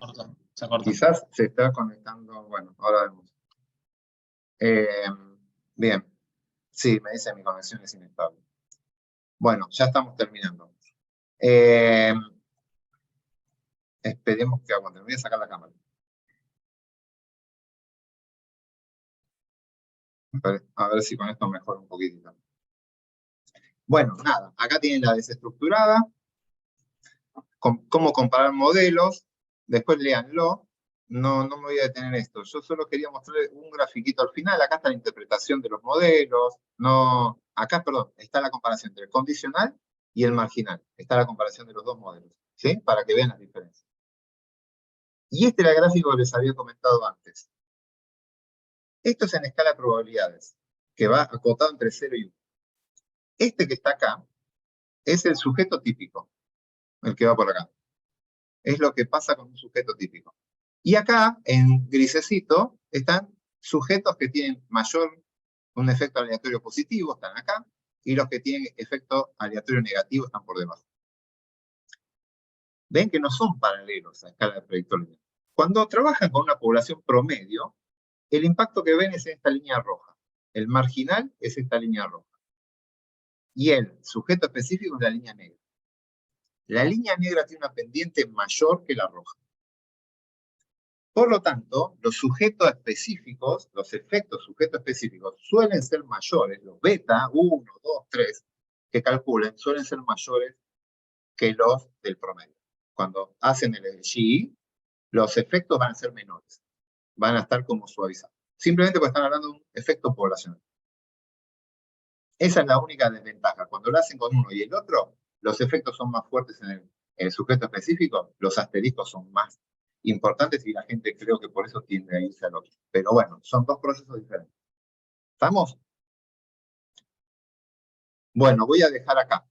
Se corta. quizás se está conectando, bueno, ahora vemos. Bien, sí, me dice mi conexión es inestable. Bueno, ya estamos terminando. Esperemos que aguante. Me voy a sacar la cámara. A ver si con esto mejora un poquitito. Bueno, nada. Acá tienen la desestructurada. Cómo comparar modelos. Después léanlo. No me voy a detener en esto. Yo solo quería mostrarles un grafiquito al final. Acá está la interpretación de los modelos. Acá, perdón, está la comparación entre el condicional y el marginal. Está la comparación de los dos modelos. ¿Sí? Para que vean las diferencias. Y este era el gráfico que les había comentado antes. Esto es en escala de probabilidades, que va acotado entre 0 y 1. Este que está acá es el sujeto típico, el que va por acá. Es lo que pasa con un sujeto típico. Y acá, en grisecito, están sujetos que tienen un efecto aleatorio positivo, están acá, y los que tienen efecto aleatorio negativo están por debajo. Ven que no son paralelos a escala de predictor lineal. Cuando trabajan con una población promedio, el impacto que ven es esta línea roja. El marginal es esta línea roja. Y el sujeto específico es la línea negra. La línea negra tiene una pendiente mayor que la roja. Por lo tanto, los sujetos específicos, los efectos sujetos específicos, suelen ser mayores, los beta, 1, 2, 3, que calculen, suelen ser mayores que los del promedio. Cuando hacen el GI, los efectos van a ser menores. Van a estar como suavizados. Simplemente porque están hablando de un efecto poblacional. Esa es la única desventaja. Cuando lo hacen con uno y el otro, los efectos son más fuertes en el sujeto específico, los asteriscos son más importantes y la gente creo que por eso tiende a irse al otro. Pero bueno, son dos procesos diferentes. ¿Estamos? Bueno, voy a dejar acá.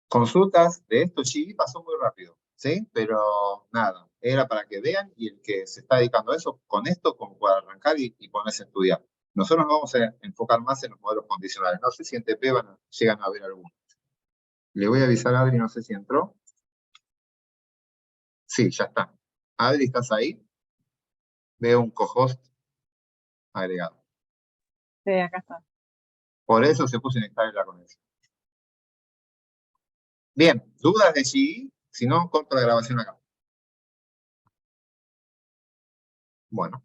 Consultas de esto, sí, pasó muy rápido, ¿sí? Pero nada, era para que vean y el que se está dedicando a eso, con esto, como pueda arrancar y ponerse a estudiar. Nosotros nos vamos a enfocar más en los modelos condicionales. No sé si en TP llegan a ver algunos. Le voy a avisar a Adri, no sé si entró. Sí, ya está. Adri, ¿estás ahí? Veo un co-host agregado. Sí, acá está. Por eso se puso inestable la conexión. Bien, ¿dudas de GI? Si no, corto la grabación acá. Bueno.